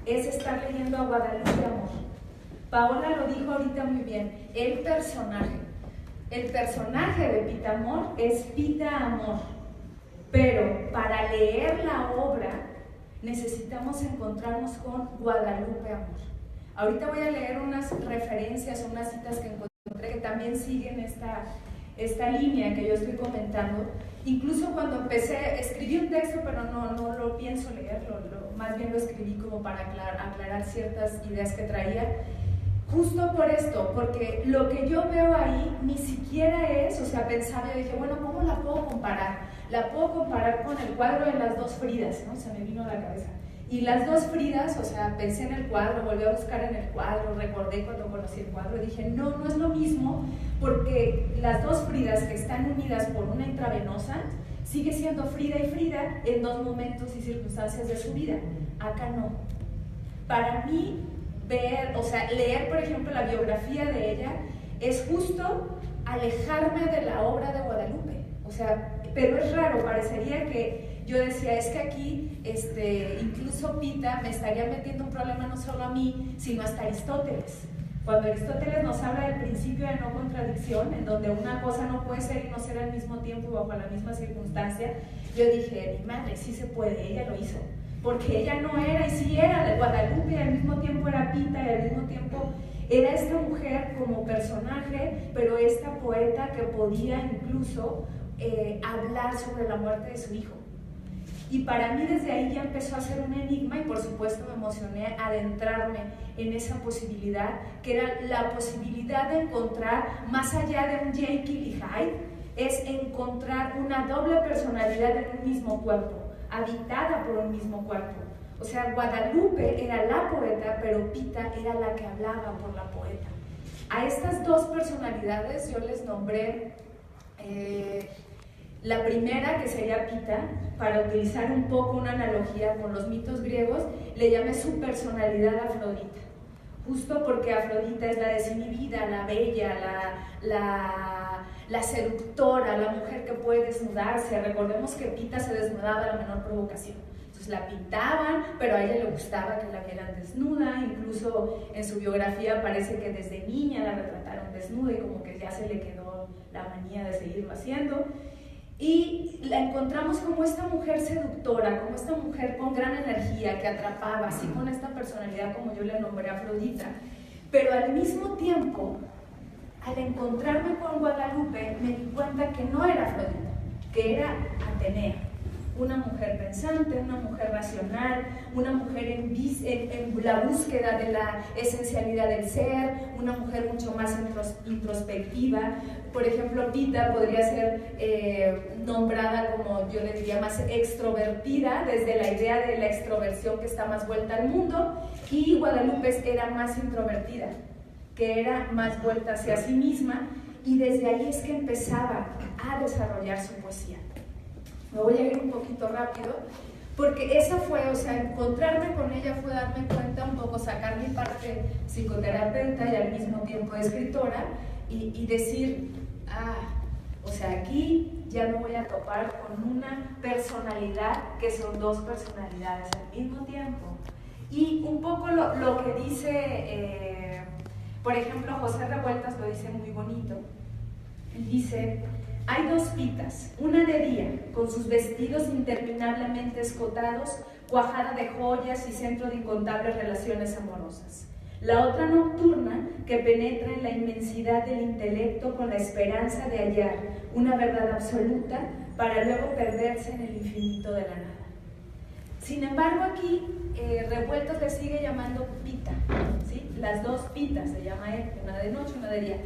es estar leyendo a Guadalupe Amor. Paola lo dijo ahorita muy bien, el personaje de Pita Amor es Pita Amor, pero para leer la obra necesitamos encontrarnos con Guadalupe Amor. Ahorita voy a leer unas referencias, unas citas que encontré que también siguen esta línea que yo estoy comentando. Incluso cuando empecé, escribí un texto, pero no lo pienso leerlo, más bien lo escribí como para aclarar ciertas ideas que traía. Justo por esto, porque lo que yo veo ahí ni siquiera es, o sea, pensaba, yo dije, bueno, ¿cómo la puedo comparar? La puedo comparar con el cuadro de las dos Fridas, ¿no? Se me vino a la cabeza. Y las dos Fridas, o sea, pensé en el cuadro, volví a buscar en el cuadro, recordé cuando conocí el cuadro, dije, no es lo mismo, porque las dos Fridas que están unidas por una intravenosa, sigue siendo Frida y Frida en dos momentos y circunstancias de su vida. Acá no. Para mí, leer, por ejemplo, la biografía de ella es justo alejarme de la obra de Guadalupe. O sea, pero es raro, parecería que yo decía, es que aquí incluso Pita me estaría metiendo un problema no solo a mí, sino hasta Aristóteles. Cuando Aristóteles nos habla del principio de no contradicción, en donde una cosa no puede ser y no ser al mismo tiempo y bajo la misma circunstancia, yo dije, mi madre, sí se puede, ella lo hizo. Porque ella no era, y sí era de Guadalupe, y al mismo tiempo era Pita, y al mismo tiempo era esta mujer como personaje, pero esta poeta que podía incluso hablar sobre la muerte de su hijo. Y para mí desde ahí ya empezó a ser un enigma, y por supuesto me emocioné adentrarme en esa posibilidad, que era la posibilidad de encontrar, más allá de un Jekyll y Hyde, es encontrar una doble personalidad en un mismo cuerpo, habitada por un mismo cuerpo. O sea, Guadalupe era la poeta, pero Pita era la que hablaba por la poeta. A estas dos personalidades yo les nombré la primera, que sería Pita, para utilizar un poco una analogía con los mitos griegos, le llamé su personalidad Afrodita, justo porque Afrodita es la desinhibida, la bella, la seductora, la mujer que puede desnudarse. Recordemos que Pita se desnudaba a la menor provocación. Entonces la pintaban, pero a ella le gustaba que la vieran desnuda. Incluso en su biografía parece que desde niña la retrataron desnuda y como que ya se le quedó la manía de seguirlo haciendo. Y la encontramos como esta mujer seductora, como esta mujer con gran energía que atrapaba, así con esta personalidad como yo le nombré Afrodita. Pero al mismo tiempo, al encontrarme con Guadalupe, me di cuenta que no era Afrodita, que era Atenea, una mujer pensante, una mujer racional, una mujer en la búsqueda de la esencialidad del ser, una mujer mucho más introspectiva. Por ejemplo, Pita podría ser nombrada como, yo le diría, más extrovertida, desde la idea de la extroversión que está más vuelta al mundo, y Guadalupe era más introvertida, que era más vuelta hacia sí misma, y desde ahí es que empezaba a desarrollar su poesía. Me voy a ir un poquito rápido, porque esa fue, o sea, encontrarme con ella fue darme cuenta un poco, sacar mi parte psicoterapeuta y al mismo tiempo escritora, y decir, o sea, aquí ya me voy a topar con una personalidad que son dos personalidades al mismo tiempo. Y un poco lo que dice, por ejemplo, José Revueltas lo dice muy bonito. Él dice: hay dos Pitas, una de día, con sus vestidos interminablemente escotados, cuajada de joyas y centro de incontables relaciones amorosas. La otra nocturna, que penetra en la inmensidad del intelecto con la esperanza de hallar una verdad absoluta para luego perderse en el infinito de la nada. Sin embargo, aquí Revueltas le sigue llamando Pita, ¿sí? Las dos Pitas se llama él, una de noche, una de día.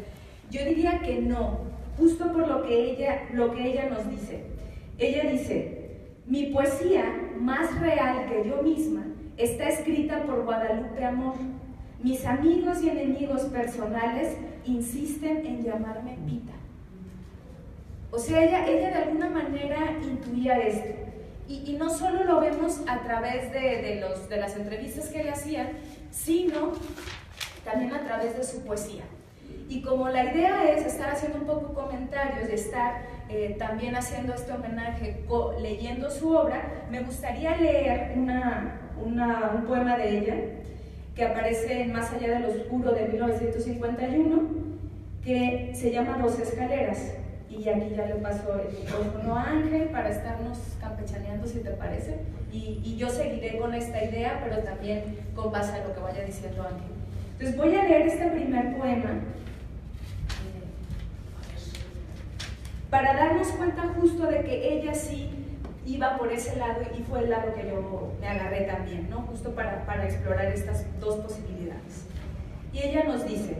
Yo diría que no, justo por lo que ella nos dice. Ella dice: mi poesía, más real que yo misma, está escrita por Guadalupe Amor. Mis amigos y enemigos personales insisten en llamarme Pita. O sea, ella de alguna manera intuía esto. Y no solo lo vemos a través de las entrevistas que le hacían, sino también a través de su poesía. Y como la idea es estar haciendo un poco comentarios, de estar también haciendo este homenaje, leyendo su obra, me gustaría leer un poema de ella que aparece en Más allá del oscuro de 1951, que se llama Dos escaleras. Y aquí ya le paso el micrófono a Ángel para estarnos campechaneando, si te parece. Y yo seguiré con esta idea, pero también con base a lo que vaya diciendo Ángel. Entonces voy a leer este primer poema para darnos cuenta justo de que ella sí iba por ese lado y fue el lado que yo me agarré también, ¿no? Justo para explorar estas dos posibilidades. Y ella nos dice: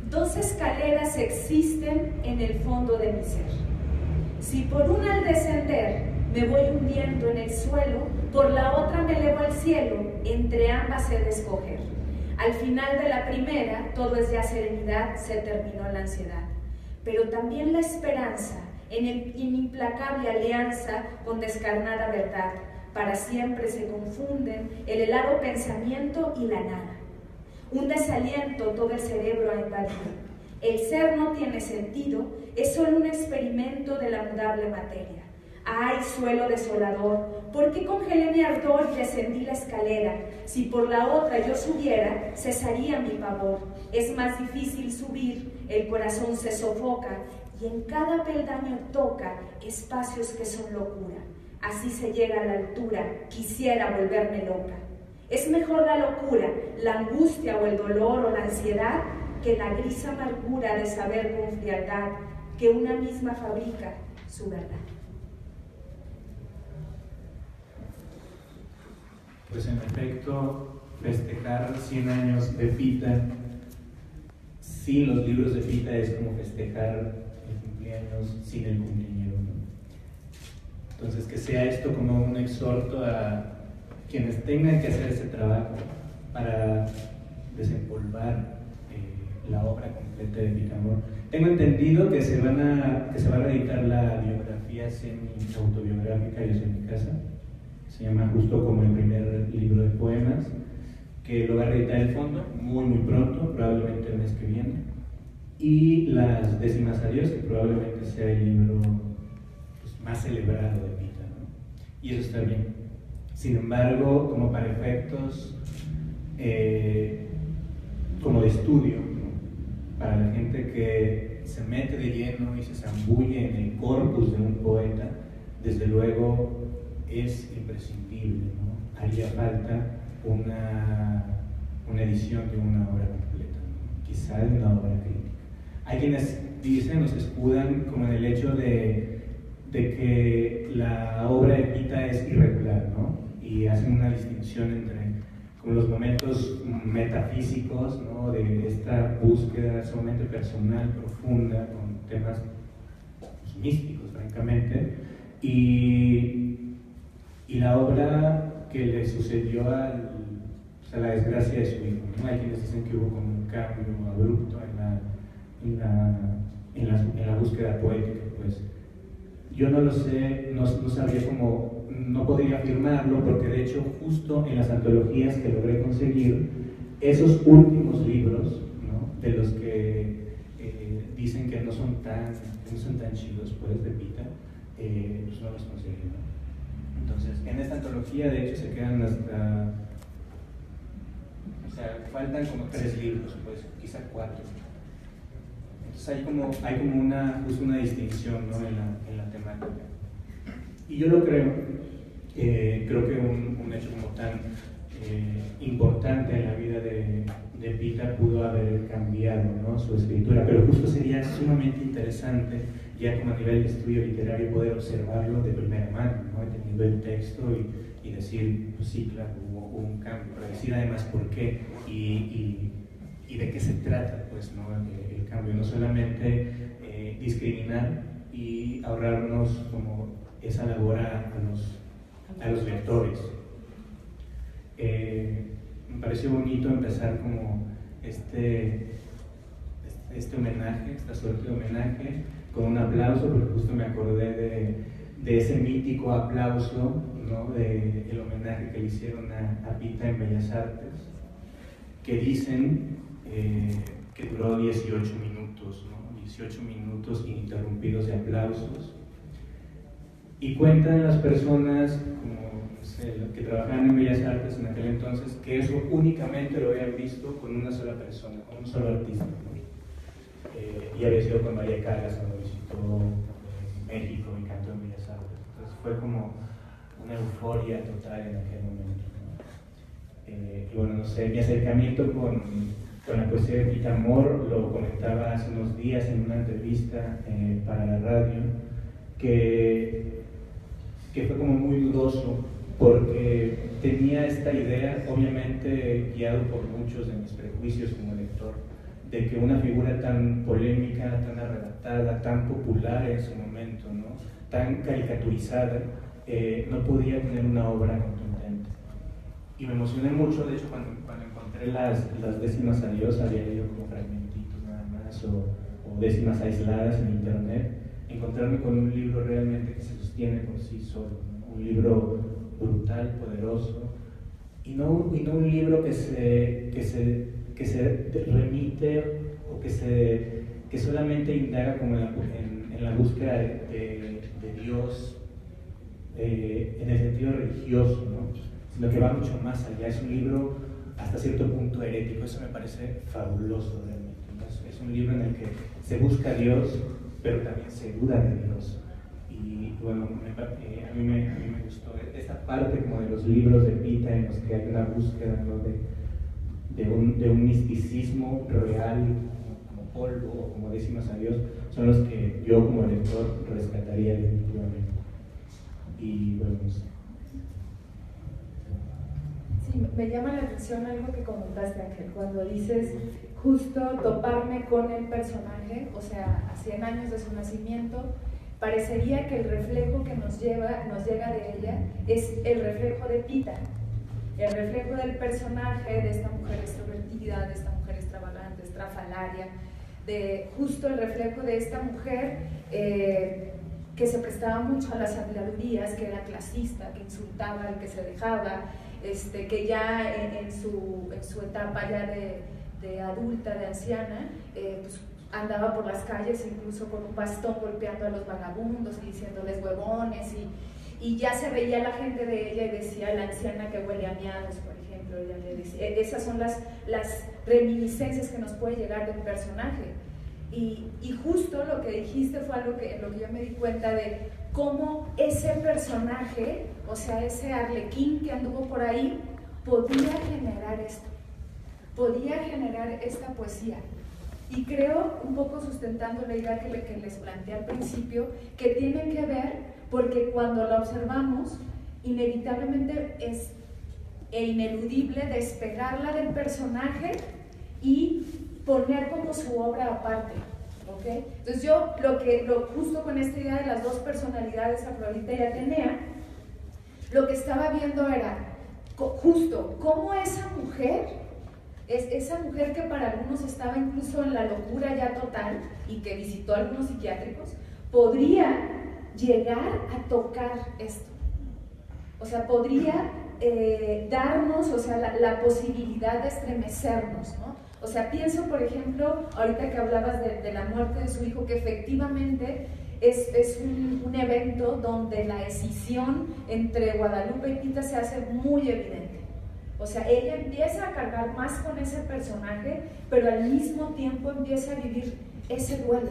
dos escaleras existen en el fondo de mi ser. Si por una al descender me voy hundiendo en el suelo, por la otra me elevo al cielo, entre ambas he de escoger. Al final de la primera, todo es ya serenidad, se terminó la ansiedad. Pero también la esperanza, en implacable alianza con descarnada verdad, para siempre se confunden el helado pensamiento y la nada. Un desaliento todo el cerebro ha invadido. El ser no tiene sentido, es solo un experimento de la mudable materia. ¡Ay, suelo desolador! ¿Por qué congelé mi ardor y descendí la escalera? Si por la otra yo subiera, cesaría mi pavor. Es más difícil subir, el corazón se sofoca y en cada peldaño toca espacios que son locura. Así se llega a la altura, quisiera volverme loca. Es mejor la locura, la angustia o el dolor o la ansiedad que la gris amargura de saber con frialdad que una misma fabrica su verdad. Pues en efecto, festejar 100 años de Pita sin los libros de Pita es como festejar el cumpleaños sin el cumpleañero, ¿no? Entonces, que sea esto como un exhorto a quienes tengan que hacer ese trabajo para desempolvar la obra completa de Picamor. Tengo entendido que se va a reeditar la biografía semi-autobiográfica Yo soy mi casa. Se llama justo como el primer libro de poemas, que lo va a reeditar el fondo muy pronto, probablemente el mes que viene. Y Las décimas adiós, que probablemente sea el libro pues, más celebrado de Pita, ¿no? Y eso está bien. Sin embargo, como para efectos como de estudio, ¿no? Para la gente que se mete de lleno y se zambulle en el corpus de un poeta, desde luego es imprescindible, ¿no? Haría falta una edición de una obra completa, ¿no? Quizá de una obra crítica. Hay quienes dicen o se escudan como en el hecho de que la obra de Pita es irregular, ¿no? Y hacen una distinción entre como los momentos metafísicos, ¿no? De esta búsqueda sumamente personal, profunda, con temas pues, místicos, francamente, y la obra que le sucedió a la desgracia de su hijo, ¿no? Hay quienes dicen que hubo como un cambio abrupto en la búsqueda poética, pues yo no lo sé, no sabría cómo, no podría afirmarlo, porque de hecho justo en las antologías que logré conseguir, esos últimos libros, ¿no? De los que dicen que no son tan chidos, pues, de Pita, pues no los conseguí, ¿no? Entonces, en esta antología de hecho se quedan hasta, o sea, faltan como 3 libros, pues, quizá 4. Entonces hay como una distinción, ¿no? en la temática. Y yo lo creo que un hecho como tan importante en la vida de Pita pudo haber cambiado, ¿no? Su escritura, pero justo sería sumamente interesante ya como a nivel de estudio literario poder observarlo de primera mano, ¿no? Teniendo el texto y decir, pues sí, claro, hubo un cambio, pero decir además por qué y de qué se trata, pues, ¿no? El cambio, no solamente discriminar y ahorrarnos como esa labor a los lectores. Me pareció bonito empezar como este homenaje, esta suerte de homenaje, con un aplauso, porque justo me acordé de ese mítico aplauso, ¿no? Del homenaje que le hicieron a Pita en Bellas Artes, que dicen que duró 18 minutos, ¿no? 18 minutos ininterrumpidos de aplausos. Y cuentan las personas como pues, que trabajaban en Bellas Artes en aquel entonces, que eso únicamente lo habían visto con una sola persona, con un solo artista. Y había sido con María Callas cuando visitó México y cantó en Bellas Artes. Entonces fue como una euforia total en aquel momento, ¿no? Y bueno, no sé, mi acercamiento con la poesía de Pita Amor lo comentaba hace unos días en una entrevista para la radio, que fue como muy dudoso, porque tenía esta idea, obviamente guiado por muchos de mis prejuicios como lector, de que una figura tan polémica, tan arrebatada, tan popular en su momento, ¿no? Tan caricaturizada, no podía tener una obra contundente. Y me emocioné mucho, de hecho, cuando encontré las décimas adiós, había leído como fragmentitos nada más, o décimas aisladas en internet, encontrarme con un libro realmente que se sostiene por sí solo, ¿no? Un libro brutal, poderoso, y no un libro que se remite o que solamente indaga como en la búsqueda de Dios en el sentido religioso, ¿no? Sino que va mucho más allá. Es un libro hasta cierto punto herético. Eso me parece fabuloso realmente, ¿no? Es un libro en el que se busca a Dios, pero también se duda de Dios. Y bueno, a mí me gustó esta parte como de los libros de Pita en los que hay una búsqueda, ¿no? de un misticismo real, como polvo o como décimas a Dios, son los que yo como lector rescataría definitivamente. Y bueno, no sé. Sí, me llama la atención algo que comentaste, Ángel, cuando dices justo toparme con el personaje, o sea, a 100 años de su nacimiento, parecería que el reflejo que nos llega de ella es el reflejo de Pita, el reflejo del personaje, de esta mujer extrovertida, de esta mujer extravagante, estrafalaria, de justo el reflejo de esta mujer que se prestaba mucho a las habladurías, que era clasista, que insultaba al que se dejaba, que ya en su etapa ya de adulta, de anciana, pues andaba por las calles incluso con un bastón golpeando a los vagabundos y diciéndoles huevones, y ya se veía la gente de ella y decía la anciana que huele a miados, por ejemplo. Ella le decía, esas son las reminiscencias que nos puede llegar del personaje. Y justo lo que dijiste fue algo en lo que yo me di cuenta de cómo ese personaje, o sea, ese arlequín que anduvo por ahí, podía generar esto, podía generar esta poesía. Y creo, un poco sustentando la idea que les planteé al principio, que tiene que ver porque cuando la observamos, inevitablemente es ineludible despegarla del personaje y poner como su obra aparte, ¿ok? Entonces yo, justo con esta idea de las dos personalidades, Afrodita y Atenea, lo que estaba viendo era justo cómo esa mujer que para algunos estaba incluso en la locura ya total y que visitó algunos psiquiátricos, podría llegar a tocar esto. O sea, podría darnos, o sea, la posibilidad de estremecernos, ¿no? O sea, pienso, por ejemplo, ahorita que hablabas de la muerte de su hijo, que efectivamente es un evento donde la escisión entre Guadalupe y Pita se hace muy evidente. O sea, ella empieza a cargar más con ese personaje, pero al mismo tiempo empieza a vivir ese duelo.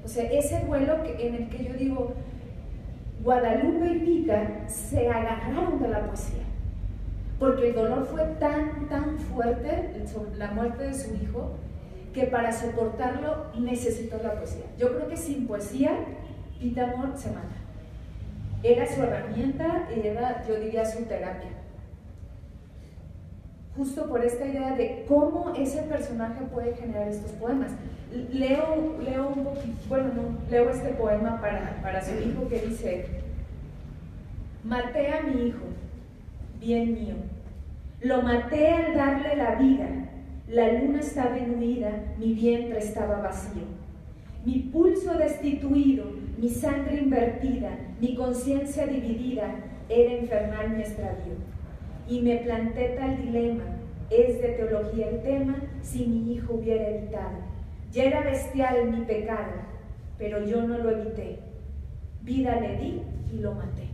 O sea, ese duelo en el que yo digo, Guadalupe y Pita se agarraron de la poesía, porque el dolor fue tan fuerte sobre la muerte de su hijo, que para soportarlo necesitó la poesía. Yo creo que sin poesía, Pita Amor se mata. Era su herramienta y era, yo diría, su terapia. Justo por esta idea de cómo ese personaje puede generar estos poemas. Leo un poquito, leo este poema para su hijo que dice: maté a mi hijo, bien mío, lo maté al darle la vida, la luna estaba inhuida, mi vientre estaba vacío, mi pulso destituido, mi sangre invertida, mi conciencia dividida, era infernal mi extravío. Y me planté tal dilema, es de teología el tema, si mi hijo hubiera evitado. Ya era bestial mi pecado, pero yo no lo evité. Vida le di y lo maté.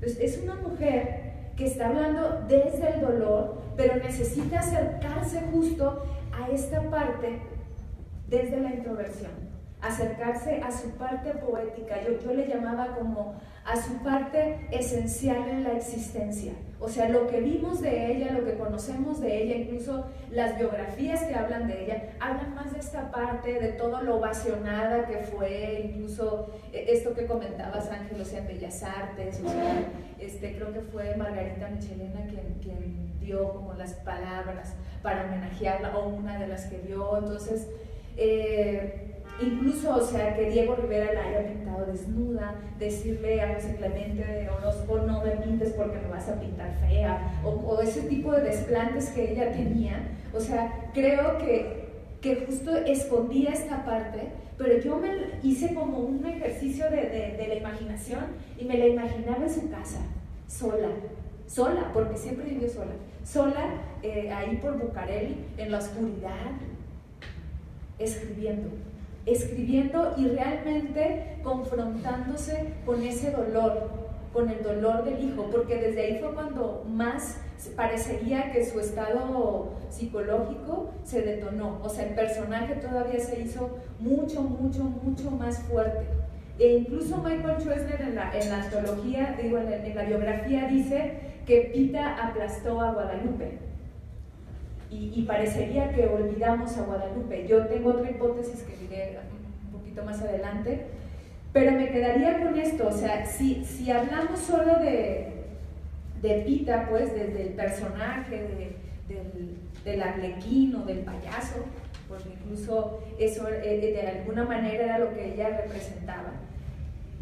Entonces, es una mujer que está hablando desde el dolor, pero necesita acercarse justo a esta parte desde la introversión, acercarse a su parte poética. Yo le llamaba como a su parte esencial en la existencia. O sea, lo que vimos de ella, lo que conocemos de ella, incluso las biografías que hablan de ella, hablan más de esta parte, de todo lo ovacionada que fue, incluso esto que comentabas, Ángel, o sea, en Bellas Artes, o sea, creo que fue Margarita Michelena quien dio como las palabras para homenajearla, o una de las que dio. Entonces, incluso, o sea, que Diego Rivera la haya pintado desnuda, decirle a José Clemente o no me pintes porque me vas a pintar fea, o ese tipo de desplantes que ella tenía. O sea, creo que justo escondía esta parte, pero yo me hice como un ejercicio de la imaginación y me la imaginaba en su casa, sola, porque siempre vivió sola, ahí por Bucareli, en la oscuridad, escribiendo y realmente confrontándose con ese dolor, con el dolor del hijo, porque desde ahí fue cuando más parecería que su estado psicológico se detonó. O sea, el personaje todavía se hizo mucho más fuerte. E incluso Michael Schwesner en la antología, en la biografía, dice que Pita aplastó a Guadalupe. Y parecería que olvidamos a Guadalupe. Yo tengo otra hipótesis que diré un poquito más adelante, pero me quedaría con esto. O sea, si hablamos solo de Pita, pues desde el personaje del arlequín o del payaso, porque incluso eso de alguna manera era lo que ella representaba,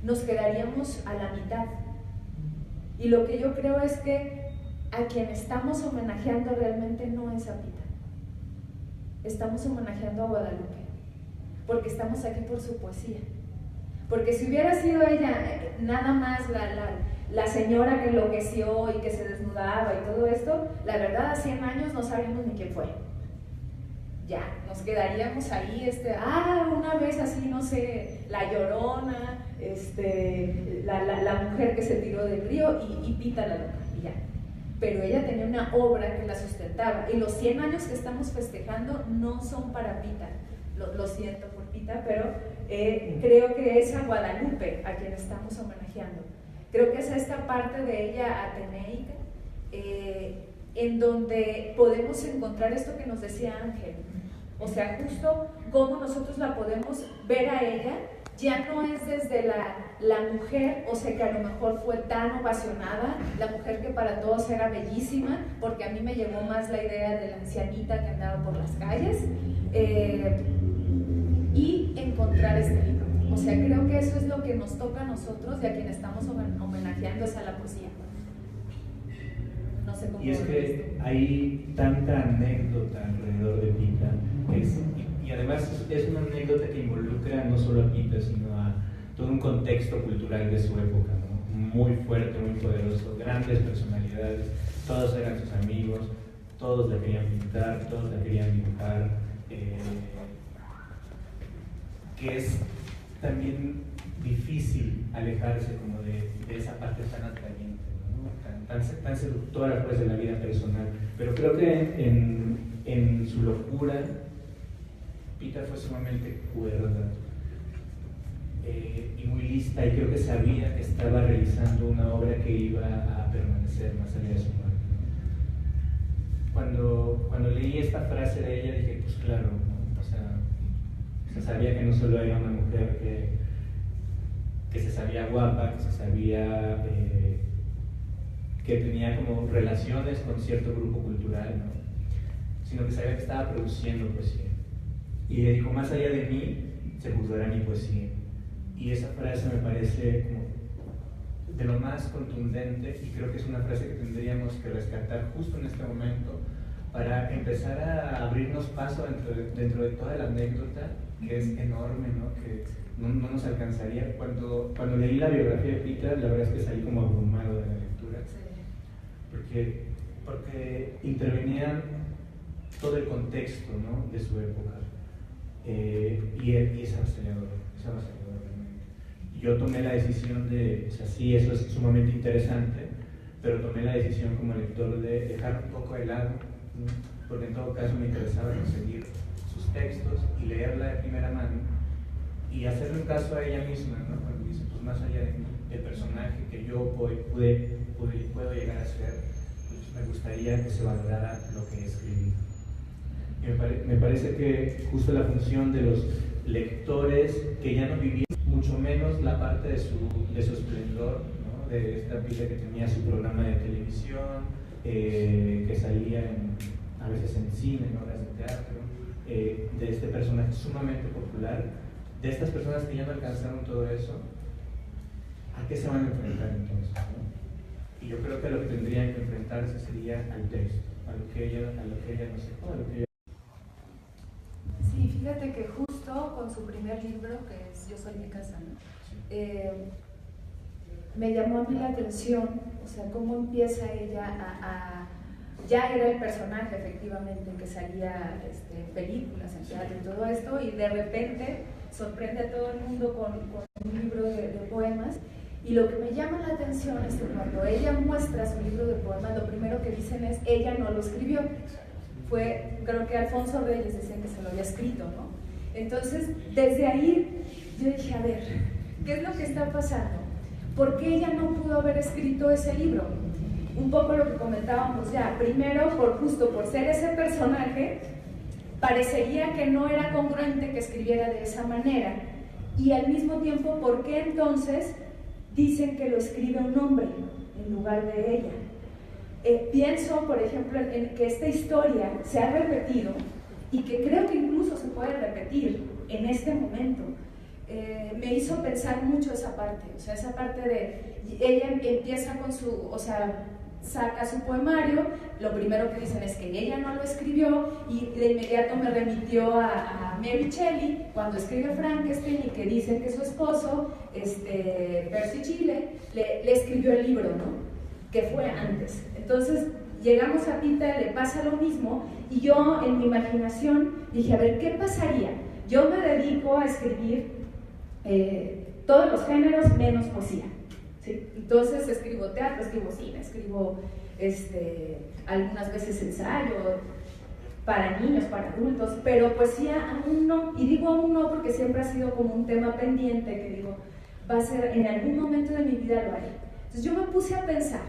nos quedaríamos a la mitad. Y lo que yo creo es que a quien estamos homenajeando realmente no es a Pita. Estamos homenajeando a Guadalupe, porque estamos aquí por su poesía. Porque si hubiera sido ella nada más la señora que enloqueció y que se desnudaba y todo esto, la verdad a 100 años no sabríamos ni quién fue. Ya, nos quedaríamos ahí, una vez así, no sé, la Llorona, la mujer que se tiró del río y Pita la loca, y ya. Pero ella tenía una obra que la sustentaba, y los 100 años que estamos festejando no son para Pita, lo siento por Pita, pero creo que es a Guadalupe a quien estamos homenajeando. Creo que es esta parte de ella ateneica, en donde podemos encontrar esto que nos decía Ángel, o sea, justo cómo nosotros la podemos ver a ella. Ya no es desde la mujer, o sea, que a lo mejor fue tan ovacionada, la mujer que para todos era bellísima, porque a mí me llegó más la idea de la ancianita que andaba por las calles, y encontrar este libro. O sea, creo que eso es lo que nos toca a nosotros y a quien estamos homenajeando, es a la poesía. No sé cómo. Y es que hay tanta anécdota alrededor de Pita, y además es una anécdota que involucra no solo a Pita, sino a todo un contexto cultural de su época, ¿no? Muy fuerte, muy poderoso, grandes personalidades, todos eran sus amigos, todos la querían pintar, todos la querían dibujar, que es también difícil alejarse como de esa parte tan atrayente, ¿no? tan seductora pues de la vida personal, pero creo que en su locura Pita fue sumamente cuerda y muy lista, y creo que sabía que estaba realizando una obra que iba a permanecer más allá de su muerte. Cuando leí esta frase de ella dije, pues claro, ¿no? O sea, sabía que no solo era una mujer que se sabía guapa, que se sabía que tenía como relaciones con cierto grupo cultural, ¿no? Sino que sabía que estaba produciendo poesía. Y ella dijo, más allá de mí, se juzgará mi poesía. Y esa frase me parece como de lo más contundente, y creo que es una frase que tendríamos que rescatar justo en este momento para empezar a abrirnos paso dentro de toda la anécdota, que es enorme, ¿no? Que no nos alcanzaría. Cuando leí la biografía de Pita, la verdad es que salí como abrumado de la lectura, porque intervenía todo el contexto, ¿no? De su época. Y es avasallador realmente. yo tomé la decisión de, o sea, sí, eso es sumamente interesante, pero tomé la decisión como lector de dejar un poco de lado, ¿no? Porque en todo caso me interesaba conseguir sus textos y leerla de primera mano y hacerle un caso a ella misma, ¿no? Cuando dice, pues más allá del personaje que yo puedo llegar a ser, pues me gustaría que se valorara lo que escribí. Y me parece que justo la función de los lectores que ya no vivían, mucho menos la parte de su esplendor, ¿no? De esta pieza que tenía su programa de televisión, que salía a veces en cine, en obras de teatro, de este personaje sumamente popular, de estas personas que ya no alcanzaron todo eso, ¿a qué se van a enfrentar entonces, ¿no? Y yo creo que lo que tendrían que enfrentarse sería al texto, a lo que ella no sé, a lo que ella... Sí, fíjate que justo con su primer libro, que es Yo soy mi casa, ¿no? Me llamó a mí la atención, o sea, cómo empieza ella ya era el personaje efectivamente que salía en películas, en teatro y todo esto, y de repente sorprende a todo el mundo con un libro de poemas. Y lo que me llama la atención es que cuando ella muestra su libro de poemas, lo primero que dicen es, ella no lo escribió. Creo que Alfonso Reyes decía que se lo había escrito, ¿no? Entonces, desde ahí yo dije, a ver, ¿qué es lo que está pasando? ¿Por qué ella no pudo haber escrito ese libro? Un poco lo que comentábamos ya. Primero, justo por ser ese personaje, parecería que no era congruente que escribiera de esa manera. Y al mismo tiempo, ¿por qué entonces dicen que lo escribe un hombre en lugar de ella? Pienso, por ejemplo, en que esta historia se ha repetido y que creo que incluso se puede repetir en este momento. Me hizo pensar mucho esa parte, o sea, esa parte de ella empieza con saca su poemario, lo primero que dicen es que ella no lo escribió y de inmediato me remitió a Mary Shelley cuando escribe Frankenstein y que dicen que su esposo, Percy Shelley, le escribió el libro, ¿no? Que fue antes. Entonces llegamos a Pita, le pasa lo mismo y yo en mi imaginación dije, a ver, ¿qué pasaría? Yo me dedico a escribir todos los géneros menos poesía. ¿Sí? Entonces escribo teatro, escribo cine, escribo algunas veces ensayo para niños, para adultos, pero poesía aún no, y digo aún no porque siempre ha sido como un tema pendiente que digo, va a ser, en algún momento de mi vida lo haré. Entonces yo me puse a pensar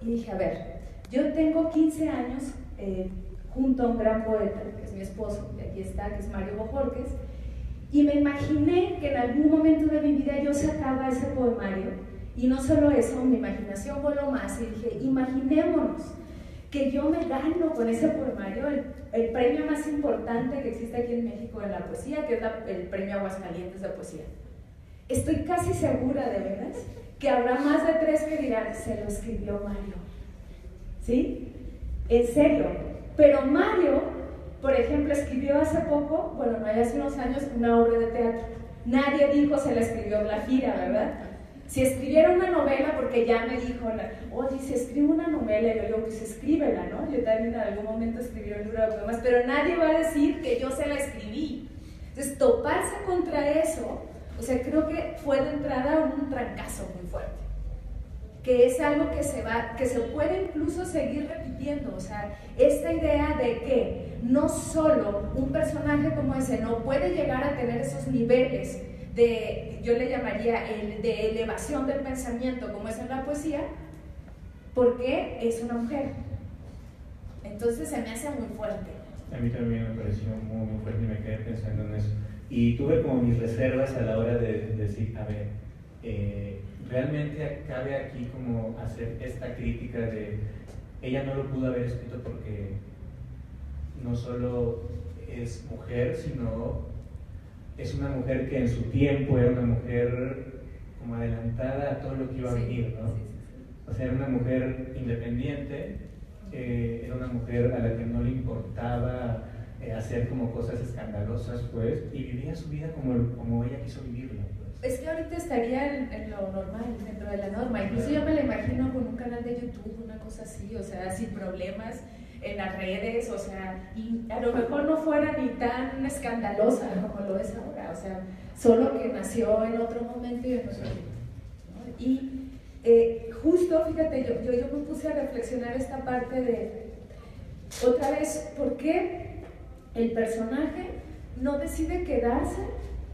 y dije, a ver, yo tengo 15 años junto a un gran poeta, que es mi esposo, y aquí está, que es Mario Bojorquez, y me imaginé que en algún momento de mi vida yo sacaba ese poemario. Y no solo eso, mi imaginación voló más y dije, imaginémonos que yo me gano con ese poemario el premio más importante que existe aquí en México en la poesía, que es el premio Aguascalientes de poesía. Estoy casi segura, de veras, que habrá más de 3 que dirán, se lo escribió Mario. ¿Sí? En serio. Pero Mario, por ejemplo, escribió hace poco, bueno, hace unos años, una obra de teatro. Nadie dijo se la escribió Glafira, ¿verdad? Si escribiera una novela, porque ya me dijo, oye, si escribo una novela, yo digo, pues escríbela, ¿no? Yo también en algún momento escribí un libro de poemas, pero nadie va a decir que yo se la escribí. Entonces, toparse contra eso, o sea, creo que fue de entrada un trancazo muy fuerte. Que es algo que se puede incluso seguir repitiendo, o sea, esta idea de que no solo un personaje como ese no puede llegar a tener esos niveles yo le llamaría de elevación del pensamiento como es en la poesía, porque es una mujer. Entonces se me hace muy fuerte. A mí también me pareció muy, muy fuerte y me quedé pensando en eso. Y tuve como mis reservas a la hora de decir, a ver, realmente cabe aquí como hacer esta crítica de ella no lo pudo haber escrito porque no solo es mujer, sino es una mujer que en su tiempo era una mujer como adelantada a todo lo que iba a venir, ¿no? O sea, era una mujer independiente, era una mujer a la que no le importaba hacer como cosas escandalosas, pues, y vivía su vida como ella quiso vivirla, pues. Es que ahorita estaría en lo normal, dentro de la norma. Incluso yo me la imagino con un canal de YouTube, una cosa así, o sea, sin problemas, en las redes, o sea, y a lo mejor no fuera ni tan escandalosa como lo es ahora, o sea, solo que nació en otro momento y en otro tiempo, ¿no? Y justo, fíjate, yo me puse a reflexionar esta parte de, otra vez, ¿por qué el personaje no decide quedarse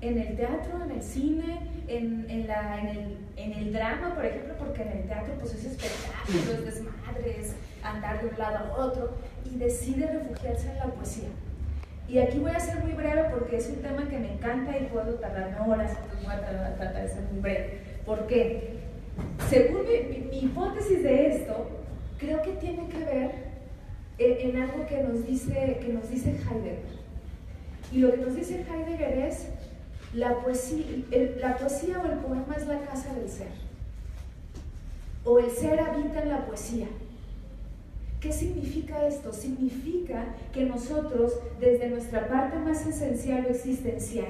en el teatro, en el cine, en el drama, por ejemplo? Porque en el teatro pues es espectáculo, es desmadre, es andar de un lado a otro, y decide refugiarse en la poesía. Y aquí voy a ser muy breve porque es un tema que me encanta y puedo tardarme horas, entonces voy a tratar de ser muy breve. ¿Por qué? Según mi hipótesis de esto, creo que tiene que ver en algo que nos dice Heidegger. Y lo que nos dice Heidegger es la poesía o el poema es la casa del ser, o el ser habita en la poesía. ¿Qué significa esto? Significa que nosotros, desde nuestra parte más esencial o existencial,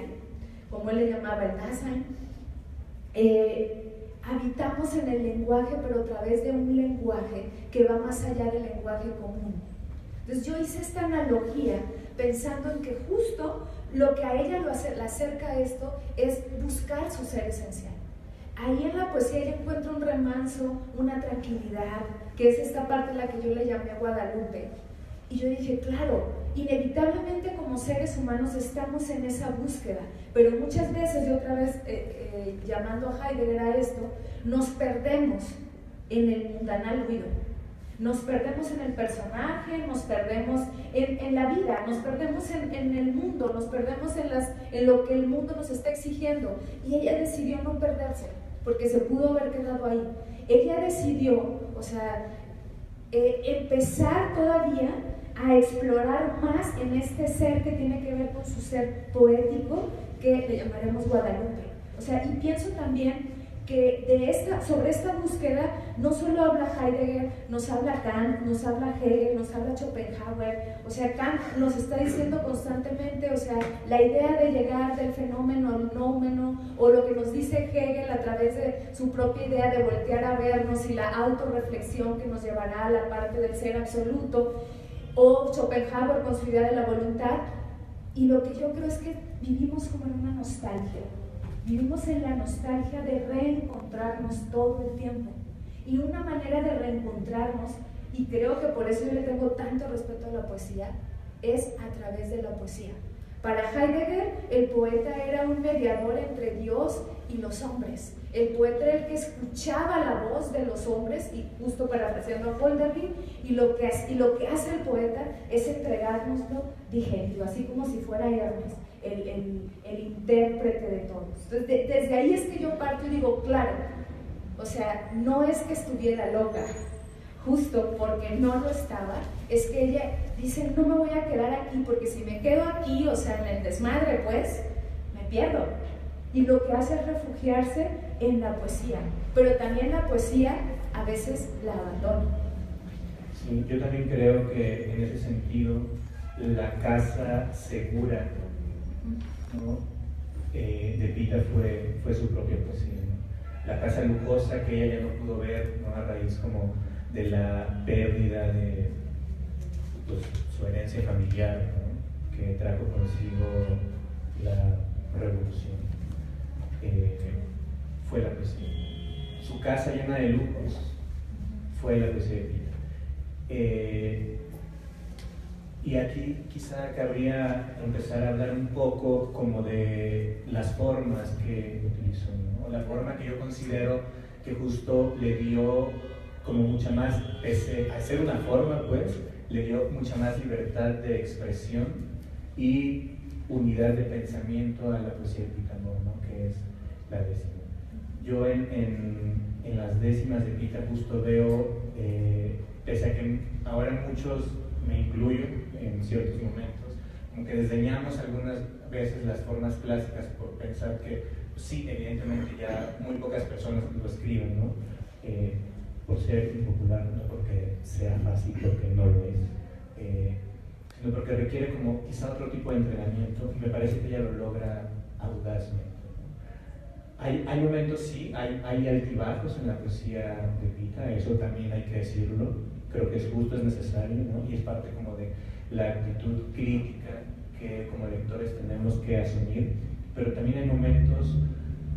como él le llamaba el Dasein, habitamos en el lenguaje, pero a través de un lenguaje que va más allá del lenguaje común. Entonces yo hice esta analogía pensando en que justo lo que a ella la acerca a esto es buscar su ser esencial. Ahí en la poesía ella encuentra un remanso, una tranquilidad, que es esta parte en la que yo le llamé Guadalupe. Y yo dije, claro, inevitablemente como seres humanos estamos en esa búsqueda, pero muchas veces, y otra vez llamando a Heidegger a esto, nos perdemos en el mundanal ruido. Nos perdemos en el personaje, nos perdemos en la vida, nos perdemos en el mundo, nos perdemos en lo que el mundo nos está exigiendo. Y ella decidió no perderse, porque se pudo haber quedado ahí. Ella decidió, o sea, empezar todavía a explorar más en este ser que tiene que ver con su ser poético, que le llamaremos Guadalupe. O sea, y pienso también que sobre esta búsqueda no solo habla Heidegger, nos habla Kant, nos habla Hegel, nos habla Schopenhauer. O sea, Kant nos está diciendo constantemente, o sea, la idea de llegar del fenómeno al nómeno, o lo que nos dice Hegel a través de su propia idea de voltear a vernos y la autorreflexión que nos llevará a la parte del ser absoluto, o Schopenhauer con su idea de la voluntad. Y lo que yo creo es que vivimos como en una nostalgia. Vivimos en la nostalgia de reencontrarnos todo el tiempo. Y una manera de reencontrarnos, y creo que por eso yo le tengo tanto respeto a la poesía, es a través de la poesía. Para Heidegger, el poeta era un mediador entre Dios y los hombres. El poeta era el que escuchaba la voz de los hombres, y justo parafraseando a Hölderlin, y lo que hace el poeta es entregárnoslo digerido, así como si fuera Hermes, el intérprete de todos. Entonces, desde ahí es que yo parto y digo, claro, o sea, no es que estuviera loca, justo porque no lo estaba, es que ella dice, no me voy a quedar aquí, porque si me quedo aquí, o sea, en el desmadre, pues, me pierdo. Y lo que hace es refugiarse en la poesía, pero también la poesía a veces la abandona. Sí, yo también creo que en ese sentido la casa segura, ¿no? De Pita fue su propia poesía, ¿no? La casa lujosa que ella ya no pudo ver, ¿no? A raíz como de la pérdida de pues, su herencia familiar, ¿no? Que trajo consigo la revolución. Fue la poesía. Su casa llena de lujos fue la poesía de Pita. Y aquí quizá cabría empezar a hablar un poco como de las formas que utilizó, ¿no? La forma que yo considero que justo le dio como mucha más, pese a ser una forma, pues, le dio mucha más libertad de expresión y unidad de pensamiento a la poesía de Pita, ¿no? Que es la décima. Yo en las décimas de Pita justo veo, pese a que ahora muchos, me incluyo en ciertos momentos, como que desdeñamos algunas veces las formas clásicas por pensar que, pues sí, evidentemente ya muy pocas personas lo escriben, ¿no? Por ser impopular, no porque sea fácil, porque no lo es, sino porque requiere como quizá otro tipo de entrenamiento, y me parece que ella lo logra audazmente. Hay momentos, sí, hay altibajos en la poesía de Pita, eso también hay que decirlo, creo que es justo, es necesario, ¿no? Y es parte como de la actitud crítica que como lectores tenemos que asumir, pero también hay momentos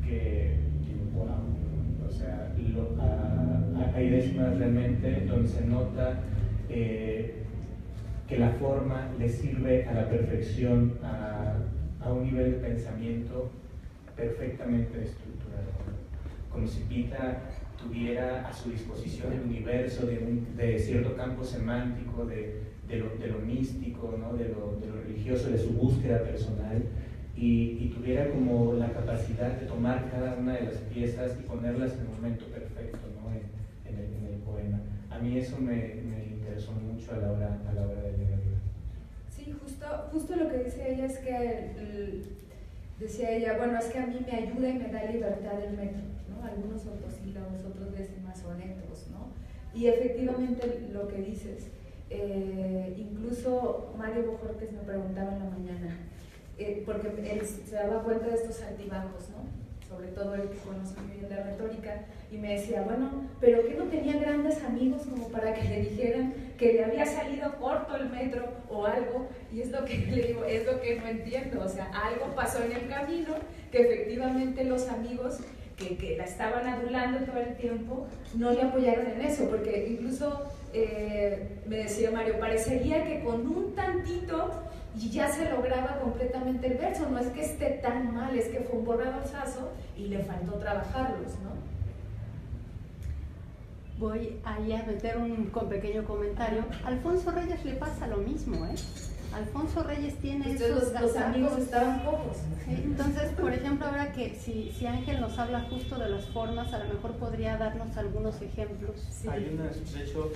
que digo, wow, o sea, hay décimas realmente donde se nota que la forma le sirve a la perfección a un nivel de pensamiento perfectamente estructurado, como si Pita tuviera a su disposición el universo de cierto campo semántico, de lo místico, ¿no? de lo religioso, de su búsqueda personal, y tuviera como la capacidad de tomar cada una de las piezas y ponerlas en el momento perfecto, ¿no? en el poema. A mí eso me interesó mucho a la hora de leerlo. Sí, justo lo que dice ella es que, decía ella, bueno, es que a mí me ayuda y me da libertad el metro, ¿no? Algunos ortosílabos, otros décimas, sonetos, ¿no? Y efectivamente lo que dices, incluso Mario Bojorquez me preguntaba en la mañana, porque él se daba cuenta de estos altibajos, ¿no? Sobre todo el que conoce muy bien la retórica, y me decía, bueno, pero que no tenía grandes amigos como para que le dijeran que le había salido corto el metro o algo, y es lo que le digo, es lo que no entiendo, o sea, algo pasó en el camino que efectivamente los amigos que la estaban adulando todo el tiempo no le apoyaron en eso, porque incluso me decía Mario, parecería que con un tantito y ya se lograba completamente el verso, no es que esté tan mal, es que fue un borradorzazo y le faltó trabajarlos, ¿no? Voy ahí a meter un pequeño comentario. Alfonso Reyes le pasa lo mismo, ¿eh? Alfonso Reyes tiene esos los amigos estaban pocos. ¿Sí? Entonces, por ejemplo, ahora que si Ángel nos habla justo de las formas, a lo mejor podría darnos algunos ejemplos. Sí. Hay unas, de hecho,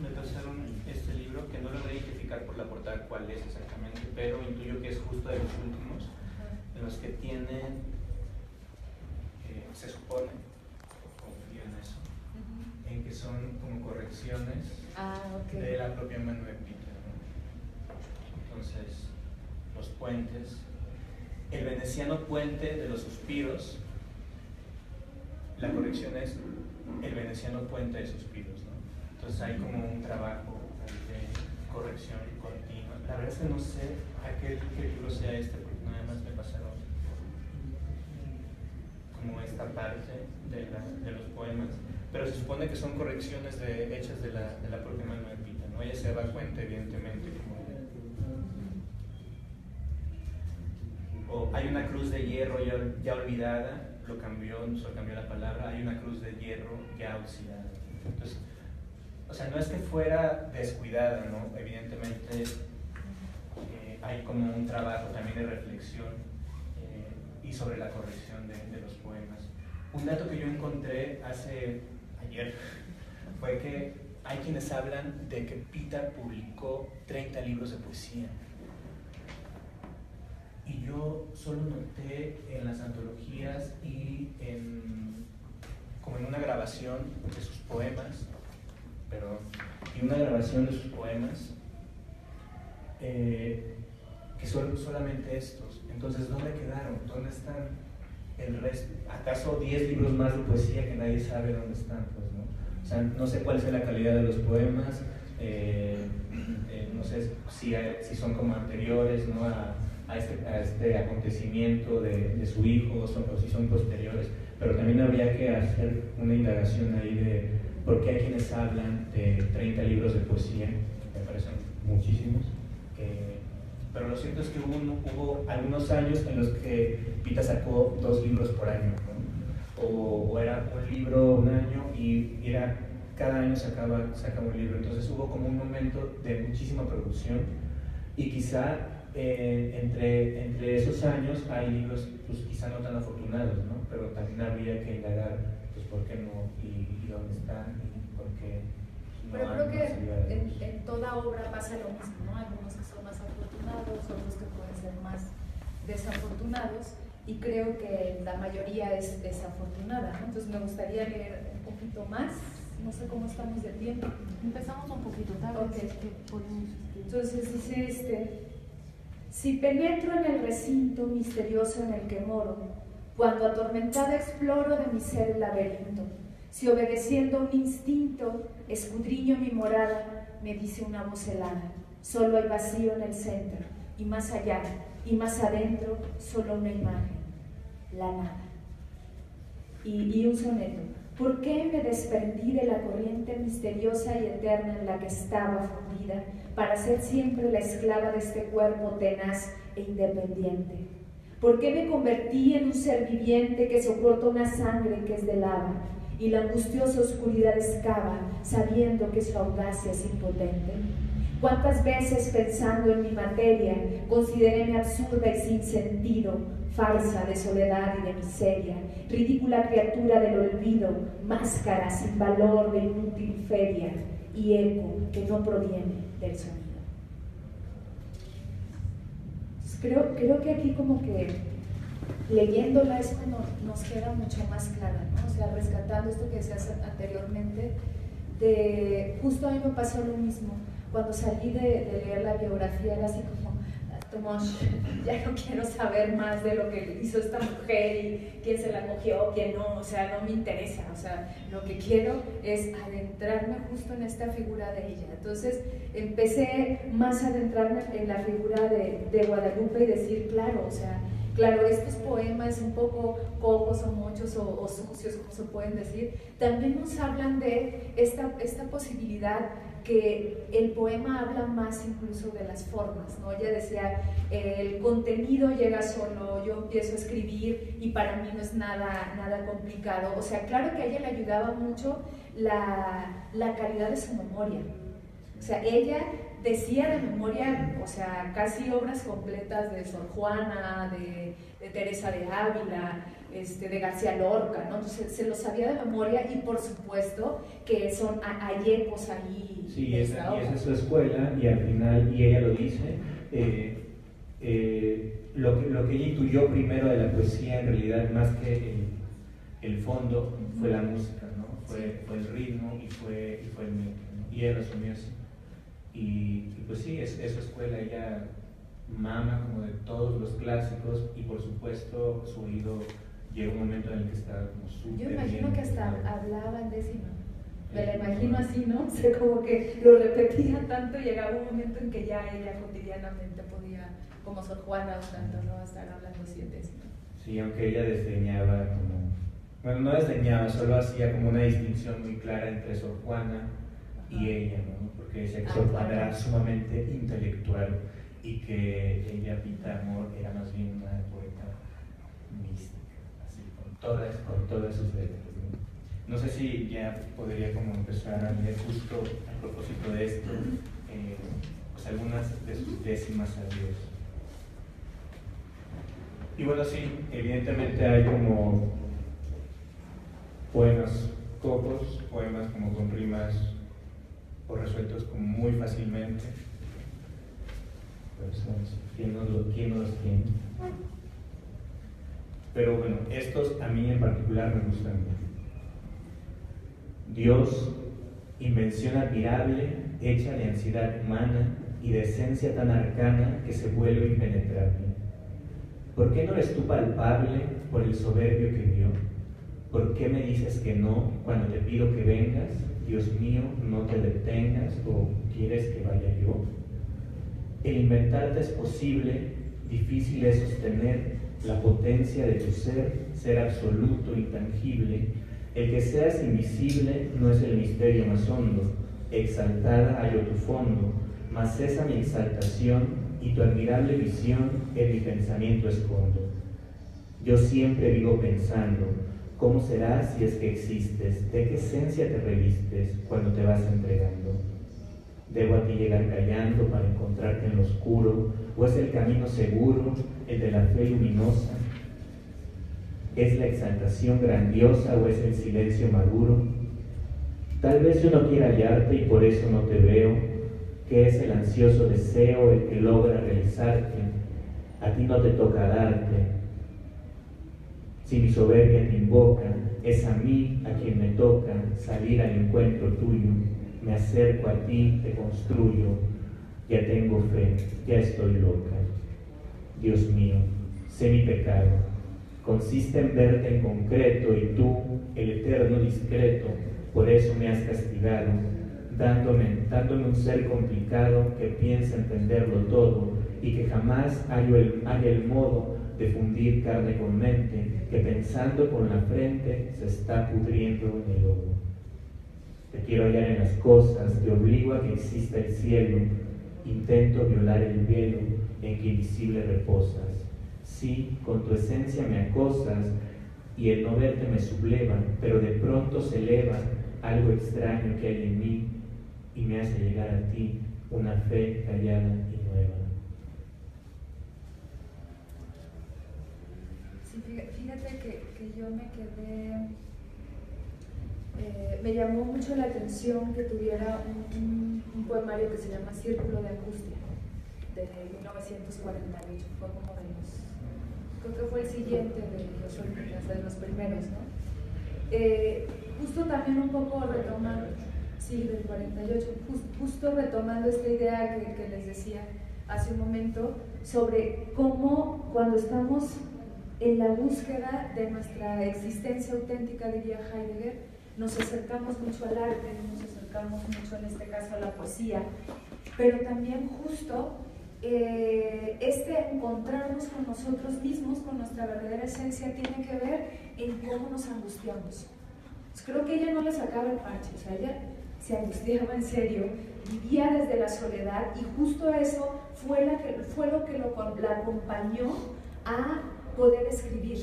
me pasaron este libro que no logré identificar por la portada cuál es exactamente, pero intuyo que es justo de los últimos, en los que tienen, se supone, confío en eso, en que son como correcciones de la propia mano de Pita, ¿no? Entonces, los puentes, el veneciano puente de los suspiros, la corrección es el veneciano puente de suspiros, ¿no? Entonces hay como un trabajo de corrección continua. La verdad es que no sé a qué libro sea este, porque nada más me pasaron como esta parte de los poemas, pero se supone que son correcciones hechas de la propia mano de Pita, ¿no? Ella se da cuenta evidentemente o hay una cruz de hierro ya olvidada, solo cambió la palabra, hay una cruz de hierro ya oxidada. Entonces, o sea, no es que fuera descuidada, ¿no? Evidentemente hay como un trabajo también de reflexión y sobre la corrección de los poemas. Un dato que yo encontré ayer fue que hay quienes hablan de que Pita publicó 30 libros de poesía. Y yo solo noté en las antologías y como en una grabación de sus poemas, que son solamente estos. Entonces, ¿dónde quedaron? ¿Dónde están el resto? ¿Acaso 10 libros más de poesía que nadie sabe dónde están? Pues, ¿no? O sea, no sé cuál es la calidad de los poemas, no sé si son como anteriores, ¿no? a este acontecimiento de su hijo o si son posteriores, pero también habría que hacer una indagación ahí de por qué hay quienes hablan de 30 libros de poesía, me parecen muchísimos, pero lo cierto es que hubo algunos años en los que Pita sacó 2 libros por año, ¿no? o era un libro un año y cada año sacaba un libro, entonces hubo como un momento de muchísima producción y quizá entre esos años hay libros pues quizá no tan afortunados, ¿no? Pero también habría que indagar pues por qué no y dónde están y por qué no. Pero creo que en toda obra pasa lo mismo, ¿no? Algunos que son más afortunados, otros que pueden ser más desafortunados, y creo que la mayoría es desafortunada, ¿no? Entonces me gustaría leer un poquito más, no sé cómo estamos de tiempo. Empezamos un poquito tarde. Okay. Entonces dice si penetro en el recinto misterioso en el que moro, cuando atormentada exploro de mi ser el laberinto, Si obedeciendo un instinto escudriño mi morada, me dice una voz helada, solo hay vacío en el centro, y más allá, y más adentro, solo una imagen, la nada. Y un soneto. ¿Por qué me desprendí de la corriente misteriosa y eterna en la que estaba fundida, para ser siempre la esclava de este cuerpo tenaz e independiente? ¿Por qué me convertí en un ser viviente que soporta una sangre que es de lava, y la angustiosa oscuridad excava, sabiendo que su audacia es impotente? ¿Cuántas veces pensando en mi materia, consideréme absurda y sin sentido, farsa de soledad y de miseria, ridícula criatura del olvido, máscara sin valor de inútil feria, y eco que no proviene del sonido? Creo que aquí como que leyéndola es cuando nos queda mucho más clara, ¿no? O sea, rescatando esto que decías anteriormente, de justo a mí me pasó lo mismo. Cuando salí de leer la biografía era así como, ya no quiero saber más de lo que hizo esta mujer y quién se la cogió, quién no, o sea, no me interesa, o sea, lo que quiero es adentrarme justo en esta figura de ella. Entonces empecé más a adentrarme en la figura de Guadalupe y decir, claro, o sea, claro, estos poemas un poco cojos o mochos o sucios, como se pueden decir, también nos hablan de esta posibilidad que el poema habla más incluso de las formas, ¿no? Ella decía, el contenido llega solo, yo empiezo a escribir y para mí no es nada complicado. O sea, claro que a ella le ayudaba mucho la calidad de su memoria. O sea, ella decía de memoria, o sea, casi obras completas de Sor Juana, de Teresa de Ávila, de García Lorca, ¿no? Entonces se lo sabía de memoria y por supuesto que hay ecos ahí. Sí, y esa es su escuela y al final, y ella lo dice, lo que ella intuyó primero de la poesía en realidad más que el fondo fue la música, ¿no? Fue el ritmo y fue el método, ¿no? Y ella lo asumió así. Y pues sí, es su escuela, ella mama como de todos los clásicos y por supuesto su oído llega un momento en el que está como súper Yo imagino bien, que hasta ¿no? hablaba en décima. Me la imagino así, ¿no? O sea, como que lo repetía tanto, llegaba un momento en que ya ella cotidianamente podía, como Sor Juana o tanto, ¿no? Estar hablando así en décima. Sí, aunque ella desdeñaba como... Bueno, no desdeñaba, solo hacía como una distinción muy clara entre Sor Juana y ella, ¿no? Porque decía que Sor Juana era sumamente intelectual y que ella, Pita Amor, era más bien una poeta mística, así, con todas sus letras, ¿no? No sé si ya podría como empezar a leer justo a propósito de esto, pues algunas de sus décimas adiós. Y bueno, sí, evidentemente hay como poemas cojos, poemas como con rimas o resueltos como muy fácilmente. Pues, ¿quién no los tiene? Pero bueno, estos a mí en particular me gustan mucho. Dios, invención admirable, hecha de ansiedad humana y de esencia tan arcana que se vuelve impenetrable. ¿Por qué no eres tú palpable por el soberbio que vio? ¿Por qué me dices que no cuando te pido que vengas? Dios mío, no te detengas, o ¿quieres que vaya yo? El inventarte es posible, difícil es sostener la potencia de tu ser absoluto, intangible. El que seas invisible no es el misterio más hondo, exaltada hallo tu fondo, mas cesa mi exaltación y tu admirable visión en mi pensamiento escondo. Yo siempre vivo pensando, ¿cómo serás si es que existes? ¿De qué esencia te revistes cuando te vas entregando? ¿Debo a ti llegar callando para encontrarte en lo oscuro? ¿O es el camino seguro, el de la fe luminosa? ¿Es la exaltación grandiosa o es el silencio maduro? Tal vez yo no quiera hallarte y por eso no te veo, que es el ansioso deseo el que logra realizarte. A ti no te toca darte. Si mi soberbia te invoca, es a mí a quien me toca salir al encuentro tuyo. Me acerco a ti, te construyo, ya tengo fe, ya estoy loca. Dios mío, sé mi pecado, consiste en verte en concreto y tú, el eterno discreto, por eso me has castigado, dándome un ser complicado que piensa entenderlo todo y que jamás haya el modo de fundir carne con mente, que pensando con la frente se está pudriendo en el lodo. Te quiero hallar en las cosas, te obligo a que exista el cielo, intento violar el velo en que invisible reposas. Sí, con tu esencia me acosas y el no verte me subleva, pero de pronto se eleva algo extraño que hay en mí y me hace llegar a ti una fe callada y nueva. Sí, fíjate que yo me quedé, me llamó mucho la atención que tuviera un poemario que se llama Círculo de Angustia, de 1948, fue como de los, creo que fue el siguiente de los primeros, ¿no? Justo también un poco retomando, sí, del 48, justo retomando esta idea que les decía hace un momento, sobre cómo cuando estamos en la búsqueda de nuestra existencia auténtica, diría Heidegger, nos acercamos mucho al arte, nos acercamos mucho en este caso a la poesía, pero también justo este encontrarnos con nosotros mismos, con nuestra verdadera esencia, tiene que ver en cómo nos angustiamos. Pues creo que ella no le sacaba el parche, o sea, ella se angustiaba en serio, vivía desde la soledad y justo eso fue lo que la acompañó a poder escribir.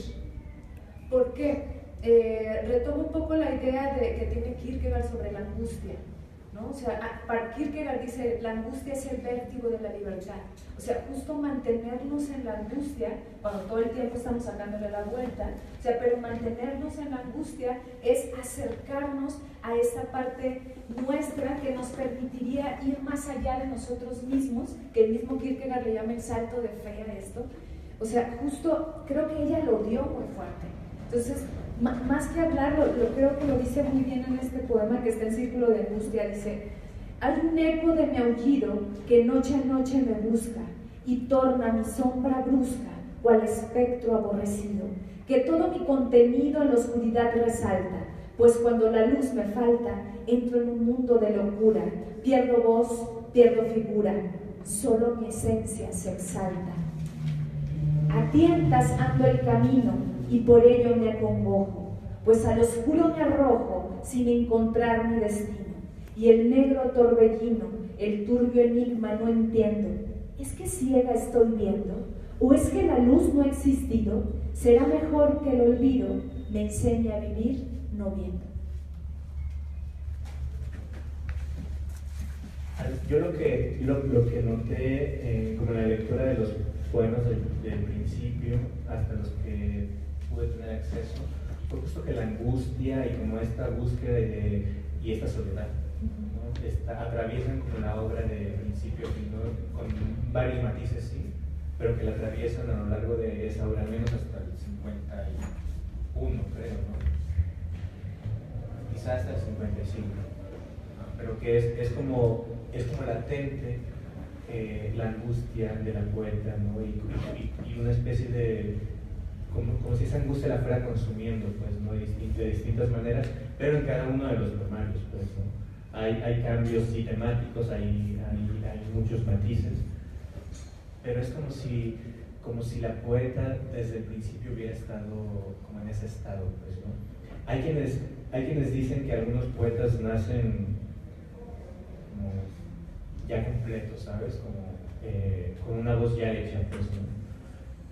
¿Por qué? Retomo un poco la idea que tiene Kierkegaard sobre la angustia, ¿no? O sea, para Kierkegaard dice, la angustia es el vértigo de la libertad. O sea, justo mantenernos en la angustia, cuando todo el tiempo estamos sacándole la vuelta, o sea, pero mantenernos en la angustia es acercarnos a esta parte nuestra que nos permitiría ir más allá de nosotros mismos, que el mismo Kierkegaard le llama el salto de fe a esto. O sea, justo creo que ella lo dio muy fuerte. Entonces, más que hablar, creo que lo dice muy bien en este poema que está en Círculo de Angustia. Dice: hay un eco de mi aullido que noche a noche me busca y torna mi sombra brusca, cual espectro aborrecido, que todo mi contenido en la oscuridad resalta, pues cuando la luz me falta, entro en un mundo de locura, pierdo voz, pierdo figura, solo mi esencia se exalta. A tientas ando el camino y por ello me acongojo, pues al oscuro me arrojo sin encontrar mi destino, y el negro torbellino, el turbio enigma no entiendo. ¿Es que ciega estoy viendo? ¿O es que la luz no ha existido? Será mejor que el olvido me enseñe a vivir no viendo. Yo lo que noté como en la lectura de los poemas del principio hasta los que pude tener acceso fue justo que la angustia y como esta búsqueda y esta soledad, ¿no? Atraviesan como la obra de principio, ¿no? Con varios matices, sí, pero que la atraviesan a lo largo de esa obra, al menos hasta el 51, creo, ¿no? Quizás hasta el 55, ¿no? Pero que es como latente la angustia de la poeta, ¿no? Y una especie de como si esa angustia la fuera consumiendo, pues, ¿no? De distintas maneras, pero en cada uno de los poemarios, pues, ¿no? Hay cambios sí, temáticos, hay muchos matices, pero es como si la poeta desde el principio hubiera estado como en ese estado, pues, ¿no? Hay quienes dicen que algunos poetas nacen como ya completos, ¿sabes? Como con una voz ya hecha, pues, ¿no?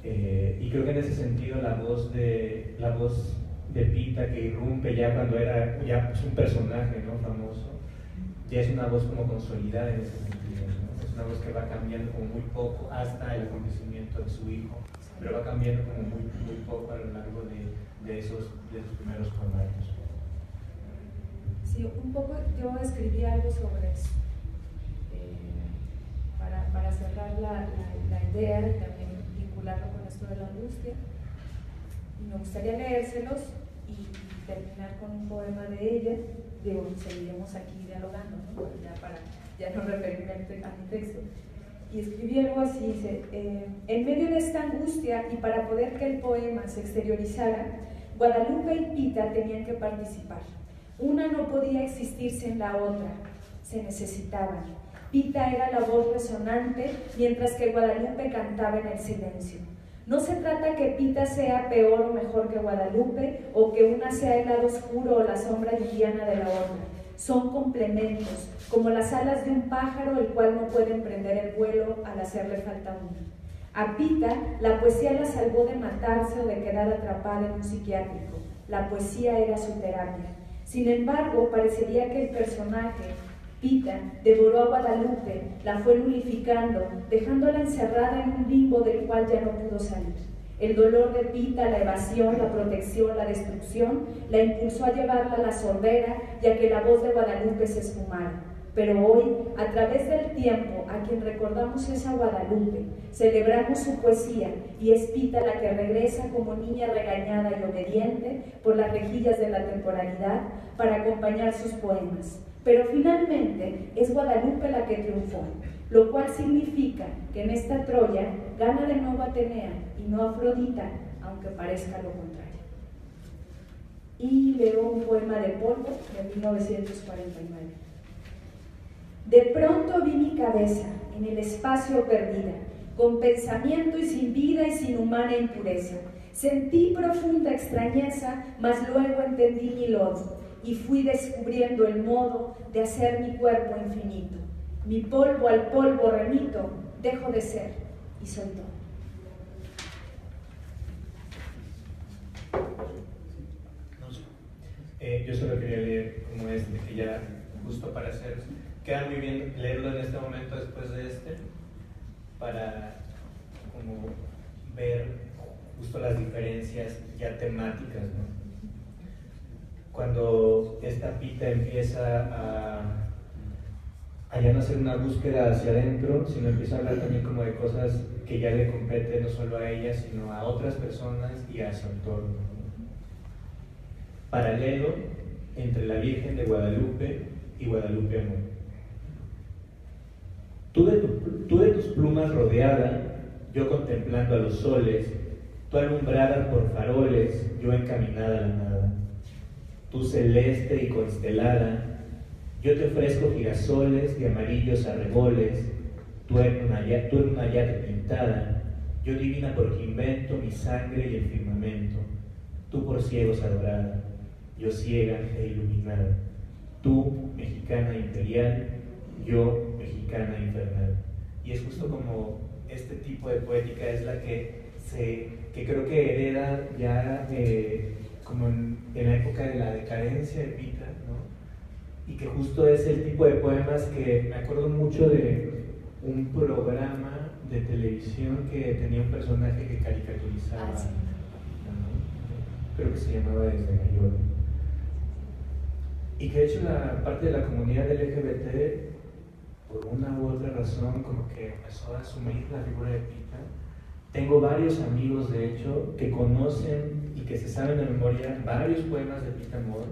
Y creo que en ese sentido la voz de Pita, que irrumpe ya cuando era ya un personaje, ¿no? Famoso, ya es una voz como consolidada en ese sentido, ¿no? Es una voz que va cambiando como muy poco hasta el acontecimiento de su hijo, pero va cambiando como muy poco a lo largo de esos primeros poemarios. Sí, un poco yo escribí algo sobre eso, para cerrar la idea y también vincularlo con esto de la angustia. Y me gustaría leérselos y terminar con un poema de ella. Digo, seguiremos aquí dialogando, ¿no? Ya para no referirme a mi texto. y escribí algo así, dice, en medio de esta angustia y para poder que el poema se exteriorizara, Guadalupe y Pita tenían que participar. Una no podía existir sin la otra, se necesitaban. Pita era la voz resonante, mientras que Guadalupe cantaba en el silencio. No se trata que Pita sea peor o mejor que Guadalupe, o que una sea el lado oscuro o la sombra liviana de la otra. Son complementos, como las alas de un pájaro, el cual no puede emprender el vuelo al hacerle falta una. A Pita, la poesía la salvó de matarse o de quedar atrapada en un psiquiátrico. La poesía era su terapia. Sin embargo, parecería que el personaje, Pita, devoró a Guadalupe, la fue nulificando, dejándola encerrada en un limbo del cual ya no pudo salir. El dolor de Pita, la evasión, la protección, la destrucción, la impulsó a llevarla a la sordera y a que la voz de Guadalupe se esfumara. Pero hoy, a través del tiempo, a quien recordamos es a Guadalupe, celebramos su poesía y es Pita la que regresa como niña regañada y obediente por las rejillas de la temporalidad para acompañar sus poemas. Pero finalmente es Guadalupe la que triunfó, lo cual significa que en esta Troya gana de nuevo Atenea y no Afrodita, aunque parezca lo contrario. Y leo un poema de Polvo de 1949. De pronto vi mi cabeza en el espacio perdida, con pensamiento y sin vida y sin humana impureza. Sentí profunda extrañeza, mas luego entendí mi lodo y fui descubriendo el modo de hacer mi cuerpo infinito. Mi polvo al polvo remito, dejo de ser y soy todo. Yo solo quería leer como que ya justo para hacer, queda muy bien leerlo en este momento después de para como ver justo las diferencias ya temáticas, ¿no? Cuando esta Pita empieza a ya no hacer una búsqueda hacia adentro, sino empieza a hablar también como de cosas que ya le competen no solo a ella, sino a otras personas y a su entorno. Paralelo entre la Virgen de Guadalupe y Guadalupe Amor. Tú de tus plumas rodeada, yo contemplando a los soles, tú alumbrada por faroles, yo encaminada a la nada. Tú celeste y constelada, yo te ofrezco girasoles de amarillos arreboles, tú en una yate pintada, yo divina porque invento mi sangre y el firmamento, tú por ciegos adorada, yo ciega e iluminada, tú mexicana imperial, yo mexicana infernal. Y es justo como este tipo de poética es la que creo que hereda ya como en la época de la decadencia de Pita, ¿no? Y que justo es el tipo de poemas que me acuerdo mucho de un programa de televisión que tenía un personaje que caricaturizaba, ¿no? Creo que se llamaba Desde Gallola. Y que de hecho la parte de la comunidad LGBT, por una u otra razón, como que empezó a asumir la figura de Pita. Tengo varios amigos, de hecho, que conocen y que se saben de memoria varios poemas de Pita Amor.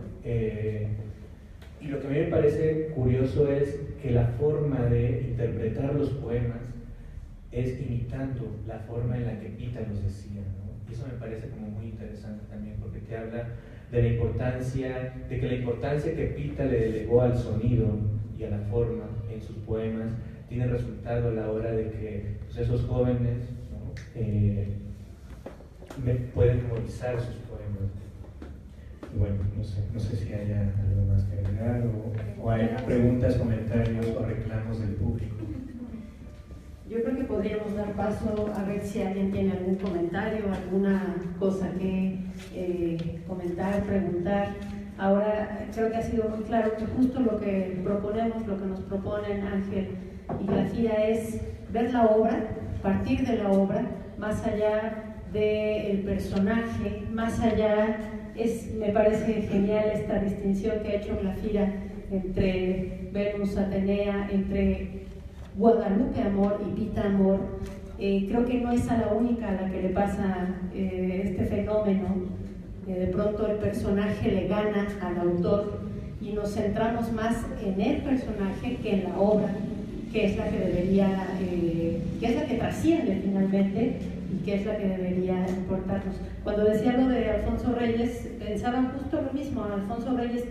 Y lo que a mí me parece curioso es que la forma de interpretar los poemas es imitando la forma en la que Pita los decía, ¿no? Y eso me parece como muy interesante también, porque te habla de la importancia, de que la importancia que Pita le delegó al sonido y a la forma en sus poemas tiene resultado a la hora de que pues, esos jóvenes, ¿no? Pueden memorizar sus poemas. Y bueno, no sé si haya algo más que agregar o hay preguntas, comentarios o reclamos del público. Yo creo que podríamos dar paso a ver si alguien tiene algún comentario, alguna cosa que comentar, preguntar. Ahora creo que ha sido muy claro que justo lo que proponemos, lo que nos proponen Ángel y Glafira es ver la obra, partir de la obra, más allá del personaje, más allá, me parece genial esta distinción que ha hecho Glafira entre Venus, Atenea, entre Guadalupe Amor y Pita Amor. Creo que no es a la única a la que le pasa este fenómeno. De pronto el personaje le gana al autor y nos centramos más en el personaje que en la obra. que es la que debería, que es la que trasciende finalmente y que es la que debería importarnos. Cuando decía lo de Alfonso Reyes, pensaban justo lo mismo. Alfonso Reyes,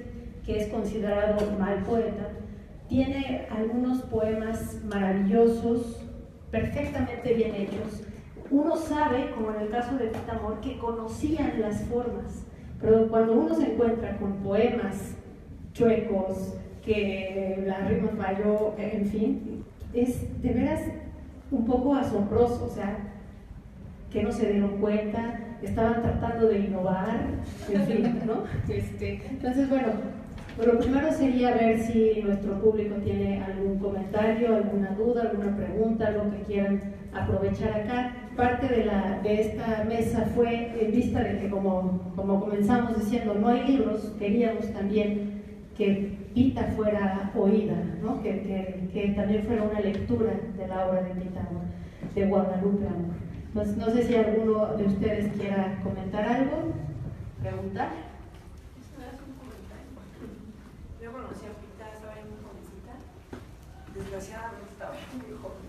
que es considerado mal poeta, tiene algunos poemas maravillosos, perfectamente bien hechos. Uno sabe, como en el caso de Pita Amor, que conocían las formas, pero cuando uno se encuentra con poemas chuecos, que la rima falló, en fin, es de veras un poco asombroso, o sea, que no se dieron cuenta, estaban tratando de innovar, en fin, ¿no? Entonces, bueno, lo primero sería ver si nuestro público tiene algún comentario, alguna duda, alguna pregunta, algo que quieran aprovechar acá. Parte de esta mesa fue en vista de que, como comenzamos diciendo, no hay libros, queríamos también que Pita fuera oída, ¿no? que también fuera una lectura de la obra de Pita Amor, de Guadalupe Amor. Pues no sé si alguno de ustedes quiera comentar algo, preguntar. Yo conocí a Pita, estaba en muy jovencita. Desgraciadamente estaba muy joven.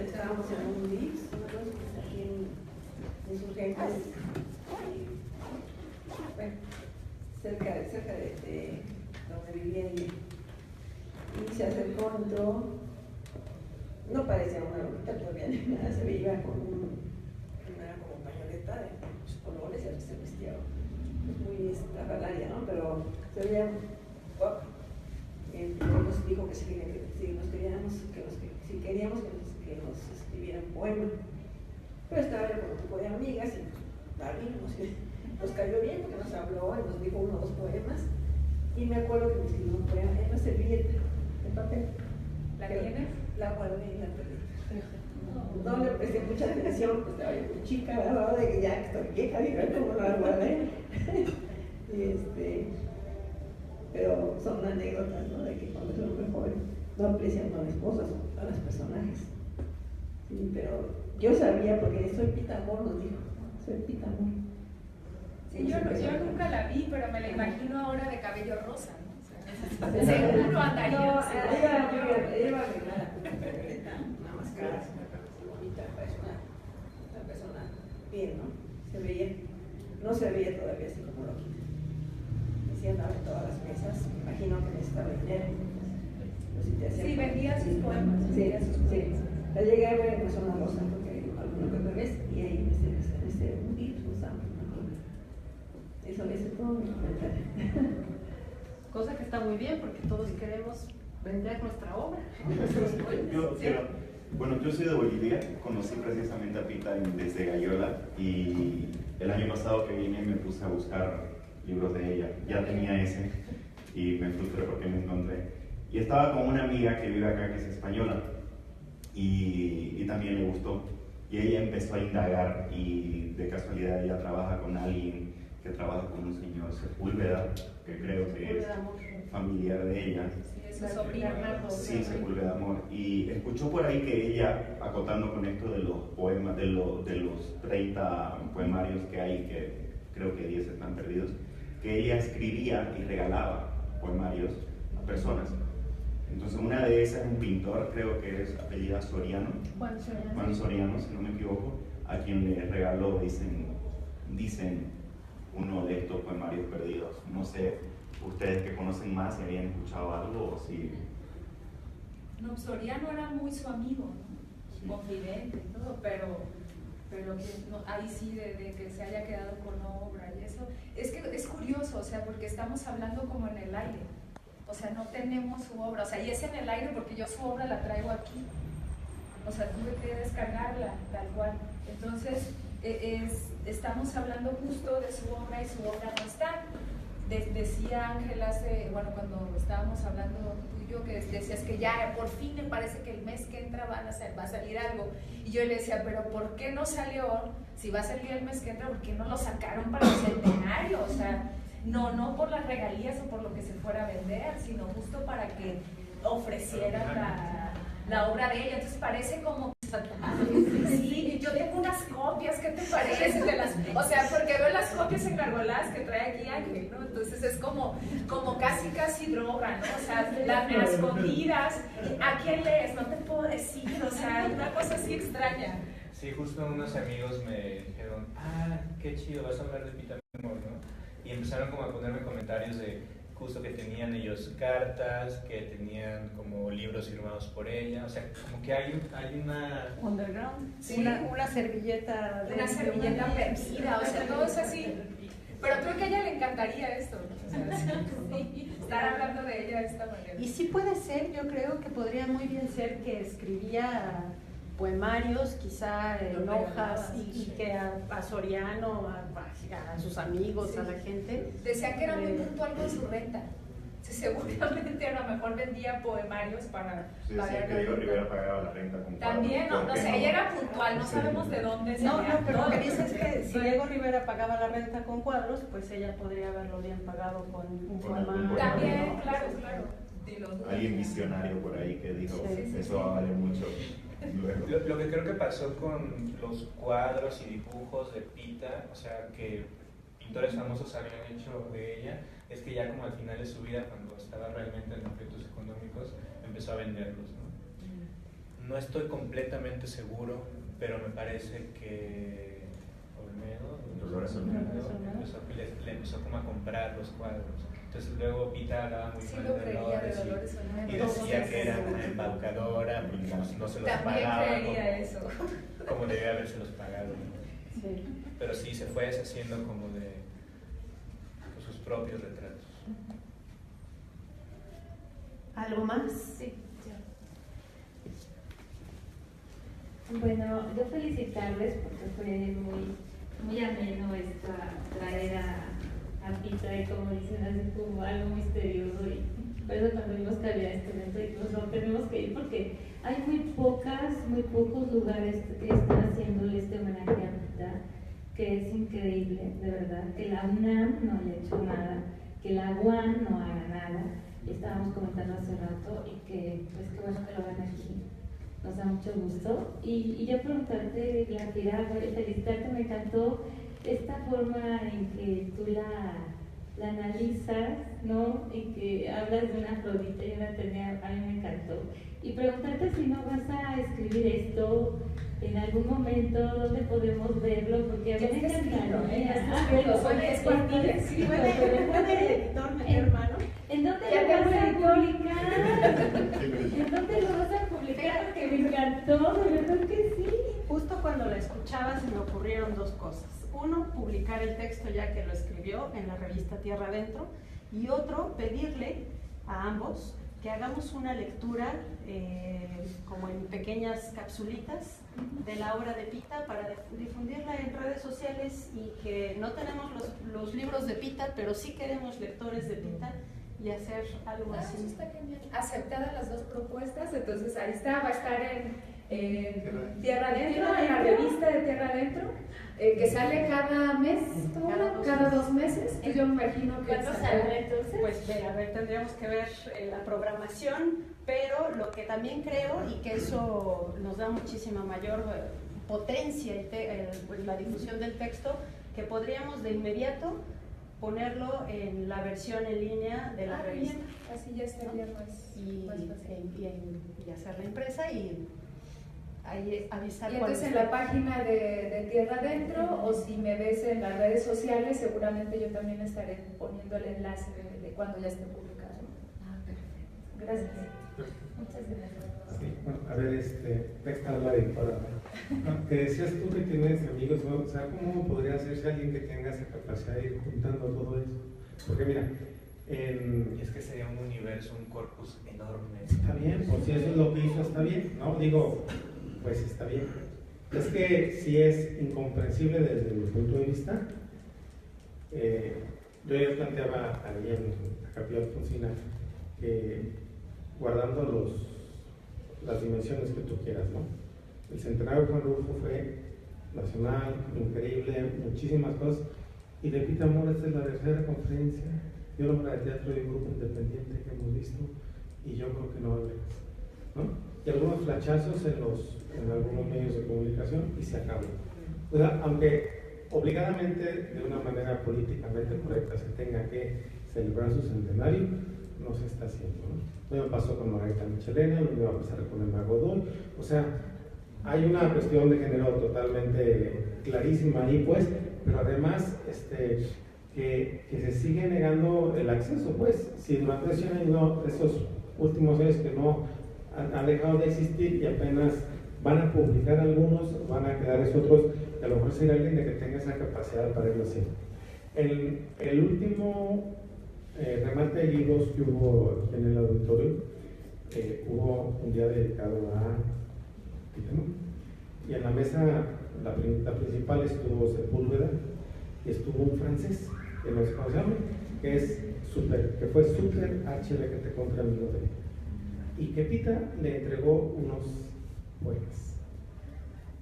Estábamos en un VIPS, aquí en Insurgentes, bueno, cerca de donde vivía ella. Y se acercó, entró, no parecía una lomita, todavía ni nada, se veía con una como pañoleta de sus colores, y se vestía muy estrafalaria, ¿no? Pero se veía guapa. Nos dijo que si queríamos que nos escribieran poemas. Pero estaba yo con un grupo de amigas y David nos cayó bien porque nos habló y nos dijo 1 o 2 poemas. Y me acuerdo que me escribió un poema en una servilleta de papel. ¿La tienes? La guardé y la perdí. No le presté mucha atención, pues estaba yo muy chica, a la hora de que ya estoy vieja, digo, ¿cómo no la guardé? Pero son anécdotas, ¿no? De que cuando es un hombre joven no aprecian a las cosas, a los personajes. Sí, pero yo sabía, porque soy Pita Amor, nos dijo, soy Pita Amor. Sí, yo nunca la vi, pero me la imagino ahora de cabello rosa, ¿no? O sea, seguro andaría. No, ella iba a arreglar una máscara bonita, parece una persona bien, ¿no? No se veía todavía así como lo quita. Decía andaba en todas las mesas, me imagino que necesitaba dinero. Sí, vendía sus poemas. Sí. La llegué a ver en Zona Rosa, porque alguna que otra vez, y ahí en este usamos. Eso le hice todo mi comentario. Cosa que está muy bien porque todos queremos vender nuestra obra. Yo soy de Bolivia, conocí precisamente a Pita desde Gallola y el año pasado que vine me puse a buscar libros de ella. Ya tenía ese y me frustré porque me encontré. Y estaba con una amiga que vive acá, que es española, y también le gustó. Y ella empezó a indagar y de casualidad ella trabaja con alguien que trabaja con un señor Sepúlveda, que creo que es familiar de ella. Sí, es su sobrino. Sí, Sepúlveda Amor. Y escuchó por ahí que ella, acotando con esto de los poemas, de los 30 poemarios que hay, que creo que 10 están perdidos, que ella escribía y regalaba poemarios a personas. Entonces una de esas es un pintor, creo que es apellida Soriano, Juan Soriano, si no me equivoco, a quien le regaló, dicen uno de estos poemarios perdidos. No sé, ustedes que conocen más, si habían escuchado algo o si... No, Soriano era muy su amigo, ¿no? Sí. Confidente y todo, pero que no, ahí sí de que se haya quedado con obra y eso. Es que es curioso, o sea, porque estamos hablando como en el aire. O sea, no tenemos su obra, o sea, y es en el aire porque yo su obra la traigo aquí. O sea, tuve que descargarla tal cual. Entonces, estamos hablando justo de su obra y su obra no está. Decía Ángel cuando estábamos hablando tú y yo, que decías que ya por fin me parece que el mes que entra va a salir algo. Y yo le decía, pero ¿por qué no salió? Si va a salir el mes que entra, ¿por qué no lo sacaron para el centenario? O sea, no por las regalías o por lo que se fuera a vender, sino justo para que ofrecieran la obra de ella. Entonces parece como... Sí, yo tengo unas copias, ¿qué te parece? O sea, porque veo las copias engargoladas que trae aquí Ángel, ¿no? Entonces es como casi droga, ¿no? O sea, a escondidas. ¿A quién lees? No te puedo decir, o sea, una cosa así extraña. Sí, justo unos amigos me dijeron, qué chido, vas a hablar de Pita Amor, ¿no? Y empezaron como a ponerme comentarios de justo que tenían ellos cartas, que tenían como libros firmados por ella, o sea, como que hay una... Underground, Sí. una servilleta. Una servilleta perdida, o sea, todo es así. Pero creo que a ella le encantaría esto, ¿no? O sea, sí, estar hablando de ella de esta manera. Y sí puede ser, yo creo que podría muy bien ser que escribía poemarios, quizá en Lo hojas, regalaba, y sí. que a Soriano, a sus amigos, Sí. a la gente. Decían que era muy puntual con su renta. Sí, seguramente a lo mejor vendía poemarios para Sí, pagar decía que la Diego renta. Rivera pagaba la renta con También, cuadros. no ¿Por qué sé, ella era puntual, no Sí. sabemos de dónde No, salía. pero lo todo. que dice es que si Diego Rivera pagaba la renta con cuadros, pues ella podría haberlo bien pagado con un Con algún poema. poema. También, ¿no? claro, claro. Dilo. Alguien visionario por ahí que dijo, Sí, eso vale mucho. Luego. Lo que creo que pasó con los cuadros y dibujos de Pita, o sea, que pintores famosos habían hecho de ella, es que ya como al final de su vida, cuando estaba realmente en aprietos económicos, empezó a venderlos, ¿no? No estoy completamente seguro, pero me parece que Olmedo Dolores Olmedo. le empezó como a comprar los cuadros. Entonces luego Pita hablaba muy Sí mal lo de creía de Dolores Dolores y Olmedo. decía que era una embaucadora porque no se los También pagaba creería eso. como debía haberse los pagado, ¿no? Sí. Pero sí se fue deshaciendo como de sus propios retratos. ¿Algo más? Sí, Bueno, yo felicitarles porque fue muy ameno traer a Pita y como dicen, así como algo misterioso y por eso cuando vimos que había este evento dijimos, no, tenemos que ir porque hay muy pocos lugares que están haciéndole este homenaje a Pita, que es increíble, de verdad, que la UNAM no haya hecho nada, que la UAM no haga nada, y estábamos comentando hace rato y que pues qué bueno que lo hagan aquí. Nos da mucho gusto. Y yo preguntarte, Glafira, felicitarte, me encantó esta forma en que tú la analizas, ¿no? Y que hablas de una Afrodita y una Atenea, a mí me encantó. Y preguntarte si no vas a escribir esto en algún momento, ¿dónde podemos verlo? Porque a mí me encantaría. ¿Puede el editor meter mano? ¿En dónde Ya lo te vas a voy. publicar? ¿En dónde lo vas a publicar? Porque me encantó, de verdad que sí. Justo cuando la escuchaba se me ocurrieron dos cosas. Uno, publicar el texto ya que lo escribió en la revista Tierra Adentro. Y otro, pedirle a ambos que hagamos una lectura como en pequeñas capsulitas de la obra de Pita para difundirla en redes sociales y que no tenemos los libros de Pita, pero sí queremos lectores de Pita y hacer algo Eso así. está genial. Aceptadas las dos propuestas, entonces ahí está, va a estar en Tierra Adentro, en la revista de Tierra Adentro, que sale cada mes, cada 2 meses, y yo me imagino que ¿Cuándo saldrá. saldrá entonces? Pues a ver, tendríamos que ver la programación, pero lo que también creo y que eso nos da muchísima mayor potencia pues, la difusión del texto, que podríamos de inmediato ponerlo en la versión en línea de la revista Bien, así ya estaría más y fácil. hacer la impresa y ahí avisar Y entonces en la página de Tierra Adentro, o si me ves en las redes sociales, seguramente yo también estaré poniendo el enlace de cuando ya esté publicado. Gracias. Muchas gracias. Sí, bueno, a ver, esta es la editora. Te decías tú que tienes amigos, ¿no? O sea, ¿cómo podría hacerse alguien que tenga esa capacidad de ir juntando todo eso? Porque mira, Es que sería un universo, un corpus enorme. está bien, pues si eso es lo que hizo, está bien, ¿no? Digo, pues está bien. Es que si es incomprensible desde mi punto de vista. Yo ya planteaba ahí en la Capilla Alfonsina que guardando las dimensiones que tú quieras, ¿no? El centenario de Juan Rulfo fue nacional, increíble, muchísimas cosas, y de Pita Amor esta es la tercera conferencia de obra de teatro de un grupo independiente que hemos visto, y yo creo que no hay más, ¿no? Y algunos flachazos en algunos medios de comunicación y se acabó. O sea, aunque obligadamente, de una manera políticamente correcta, se tenga que celebrar su centenario, no se está haciendo, ¿no? Lo mismo pasó con Margarita Michelena, lo mismo va a pasar con Emma Godoy. O sea, hay una cuestión de género totalmente clarísima ahí, pues, pero además que se sigue negando el acceso, pues. Si durante esos últimos años que no han dejado de existir y apenas van a publicar algunos, van a quedar esos otros, y a lo mejor sería alguien de que tenga esa capacidad para irlo así. El último remate de libros que hubo aquí en el auditorio, hubo un día dedicado a Pícamo, y en la mesa la principal estuvo Sepúlveda y estuvo un francés que no se conoce, que fue súper HL que te contra amigo de él, y que Pita le entregó unos poemas.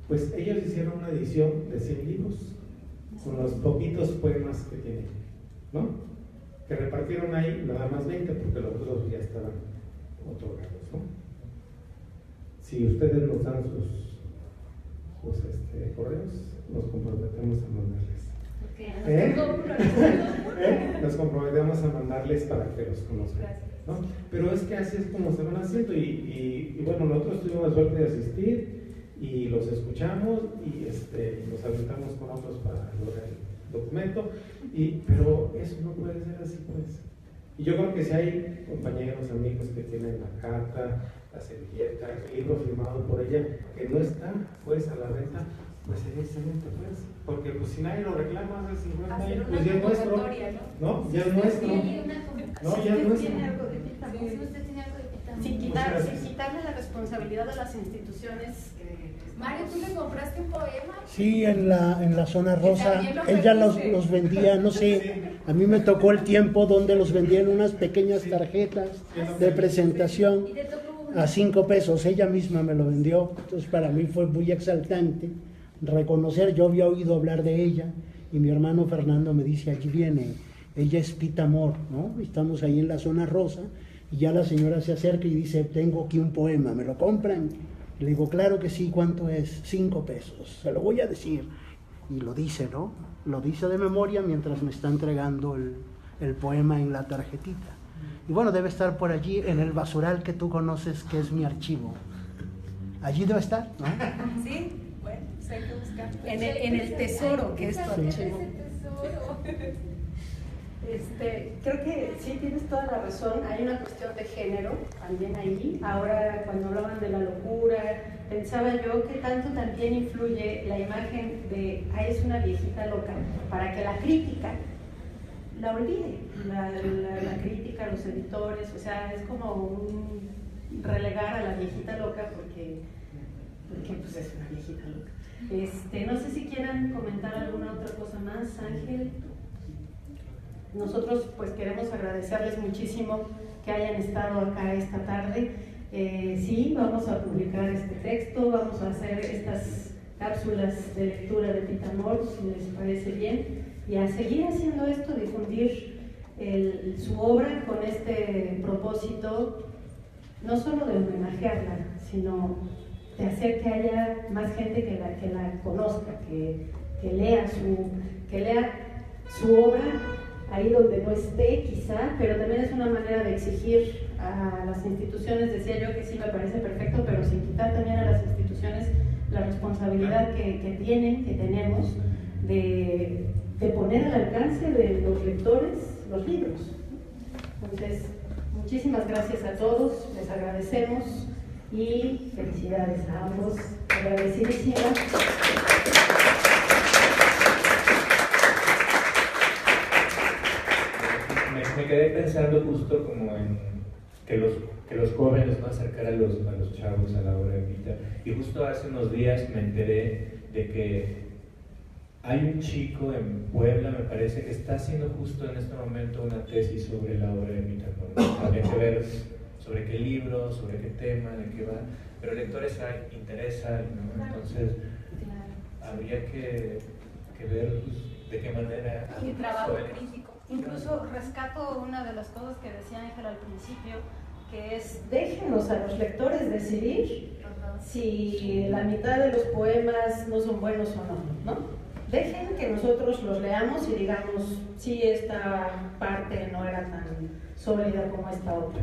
Pues ellos hicieron una edición de 100 libros con los poquitos poemas que tienen, ¿no? Que repartieron ahí nada más 20 porque los otros ya estaban otorgados, ¿no? Si ustedes nos dan sus correos, nos comprometemos a mandarles. Nos comprometemos a mandarles para que los conozcan, ¿no? Pero es que así es como se van haciendo y bueno, nosotros tuvimos la suerte de asistir y los escuchamos y nos aventamos con otros para lograr el documento, pero eso no puede ser así, pues. Y yo creo que si hay compañeros, amigos que tienen la carta, la servilleta, el libro firmado por ella, que no está pues a la venta, pues sería excelente, pues, porque pues si nadie lo reclama hace 50 años, pues ya es nuestro, ¿no? Ya es nuestro, ¿no? Ya es nuestro. Sin quitarle la responsabilidad a las instituciones. Mario, ¿tú le compraste un poema? Sí, en la zona rosa. Ella los vendía, no sé, a mí me tocó el tiempo donde los vendían unas pequeñas tarjetas de presentación a 5 pesos. Ella misma me lo vendió. Entonces para mí fue muy exaltante reconocer, yo había oído hablar de ella y mi hermano Fernando me dice, aquí viene, ella es Pita Amor, ¿no? Estamos ahí en la zona rosa y ya la señora se acerca y dice, tengo aquí un poema, ¿me lo compran? Le digo, claro que sí, ¿cuánto es? 5 pesos, se lo voy a decir. Y lo dice, ¿no? Lo dice de memoria mientras me está entregando el poema en la tarjetita. Y bueno, debe estar por allí en el basural que tú conoces, que es mi archivo. Allí debe estar, ¿no? Sí, bueno, pues hay que buscar. En el tesoro, que es tu archivo. Creo que sí tienes toda la razón, hay una cuestión de género también ahí. Ahora cuando hablaban de la locura, pensaba yo que tanto también influye la imagen de es una viejita loca, para que la crítica la olvide, la crítica, los editores, o sea, es como un relegar a la viejita loca porque pues es una viejita loca. No sé si quieran comentar alguna otra cosa más, Ángel. Nosotros pues queremos agradecerles muchísimo que hayan estado acá esta tarde. Sí, vamos a publicar este texto, vamos a hacer estas cápsulas de lectura de Pita Amor, si les parece bien, y a seguir haciendo esto, difundir su obra con este propósito, no solo de homenajearla, sino de hacer que haya más gente que la conozca, que lea su obra ahí donde no esté quizá, pero también es una manera de exigir a las instituciones, decía yo que sí me parece perfecto, pero sin quitar también a las instituciones la responsabilidad que tenemos de poner al alcance de los lectores los libros. Entonces, muchísimas gracias a todos, les agradecemos y felicidades a ambos, agradecidísimas. Me quedé pensando justo como en que los jóvenes van a acercar a los chavos a la obra de Pita, y justo hace unos días me enteré de que hay un chico en Puebla, me parece, que está haciendo justo en este momento una tesis sobre la obra de Pita, ¿no? Habría que ver sobre qué libro, sobre qué tema, de qué va, pero lectores interesan, ¿no? Entonces habría que ver pues, de qué manera. Y trabajo crítico. Incluso rescato una de las cosas que decía Ángel al principio, que es déjenos a los lectores decidir si la mitad de los poemas no son buenos o no, ¿no? dejen que nosotros los leamos y digamos, sí, esta parte no era tan sólida como esta otra,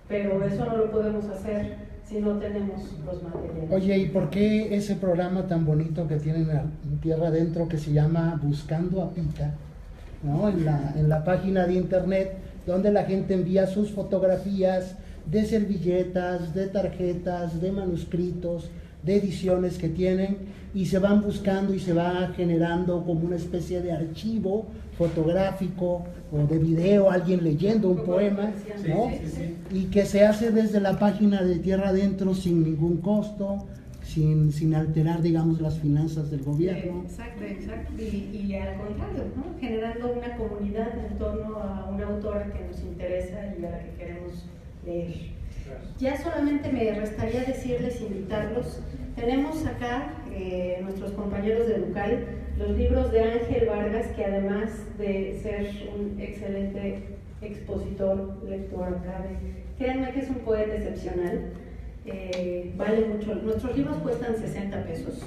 pero eso no lo podemos hacer si no tenemos los materiales. Oye, ¿y por qué ese programa tan bonito que tienen en Tierra Adentro que se llama Buscando a Pita, ¿no? En la página de internet, donde la gente envía sus fotografías de servilletas, de tarjetas, de manuscritos, de ediciones que tienen, y se van buscando y se va generando como una especie de archivo fotográfico o de video, alguien leyendo un poema, ¿no? Y que se hace desde la página de Tierra Adentro sin ningún costo, sin alterar, digamos, las finanzas del gobierno. Exacto. Y al contrario, ¿no? Generando una comunidad en torno a una autora que nos interesa y a la que queremos leer. Ya solamente me restaría decirles, invitarlos. Tenemos acá, nuestros compañeros de Ducal, los libros de Ángel Vargas, que además de ser un excelente expositor, lector, créanme que es un poeta excepcional. Vale mucho. Nuestros libros cuestan 60 pesos.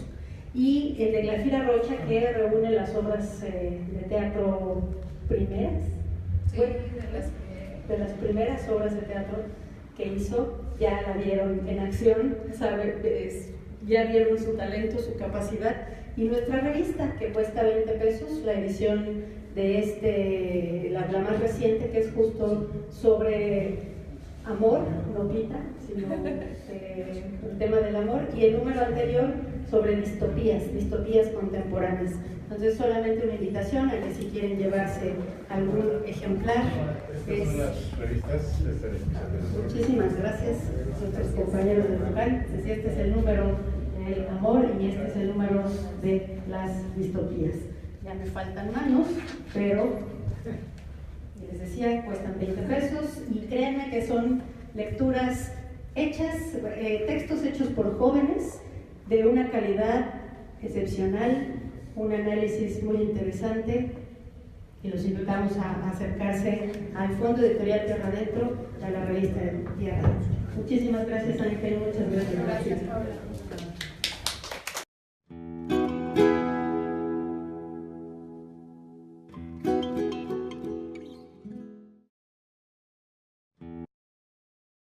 Y el de Glafira Rocha, que reúne las obras de teatro primeras, sí, de las primeras obras de teatro que hizo, ya la vieron en acción, ya vieron su talento, su capacidad. Y nuestra revista, que cuesta 20 pesos, la edición de la más reciente, que es justo sobre amor, no Pita, sino el tema del amor, y el número anterior sobre distopías contemporáneas. Entonces, solamente una invitación a que si quieren llevarse algún ejemplar. Muchísimas gracias a nuestros compañeros del local. Este es el número del amor y este es el número de las distopías. Ya me faltan manos, pero les decía, cuestan 20 pesos y créanme que son lecturas hechas, textos hechos por jóvenes de una calidad excepcional, un análisis muy interesante, y los invitamos a acercarse al Fondo Editorial Tierra Adentro, a la revista Tierra Adentro. Muchísimas gracias, Ángel, muchas gracias.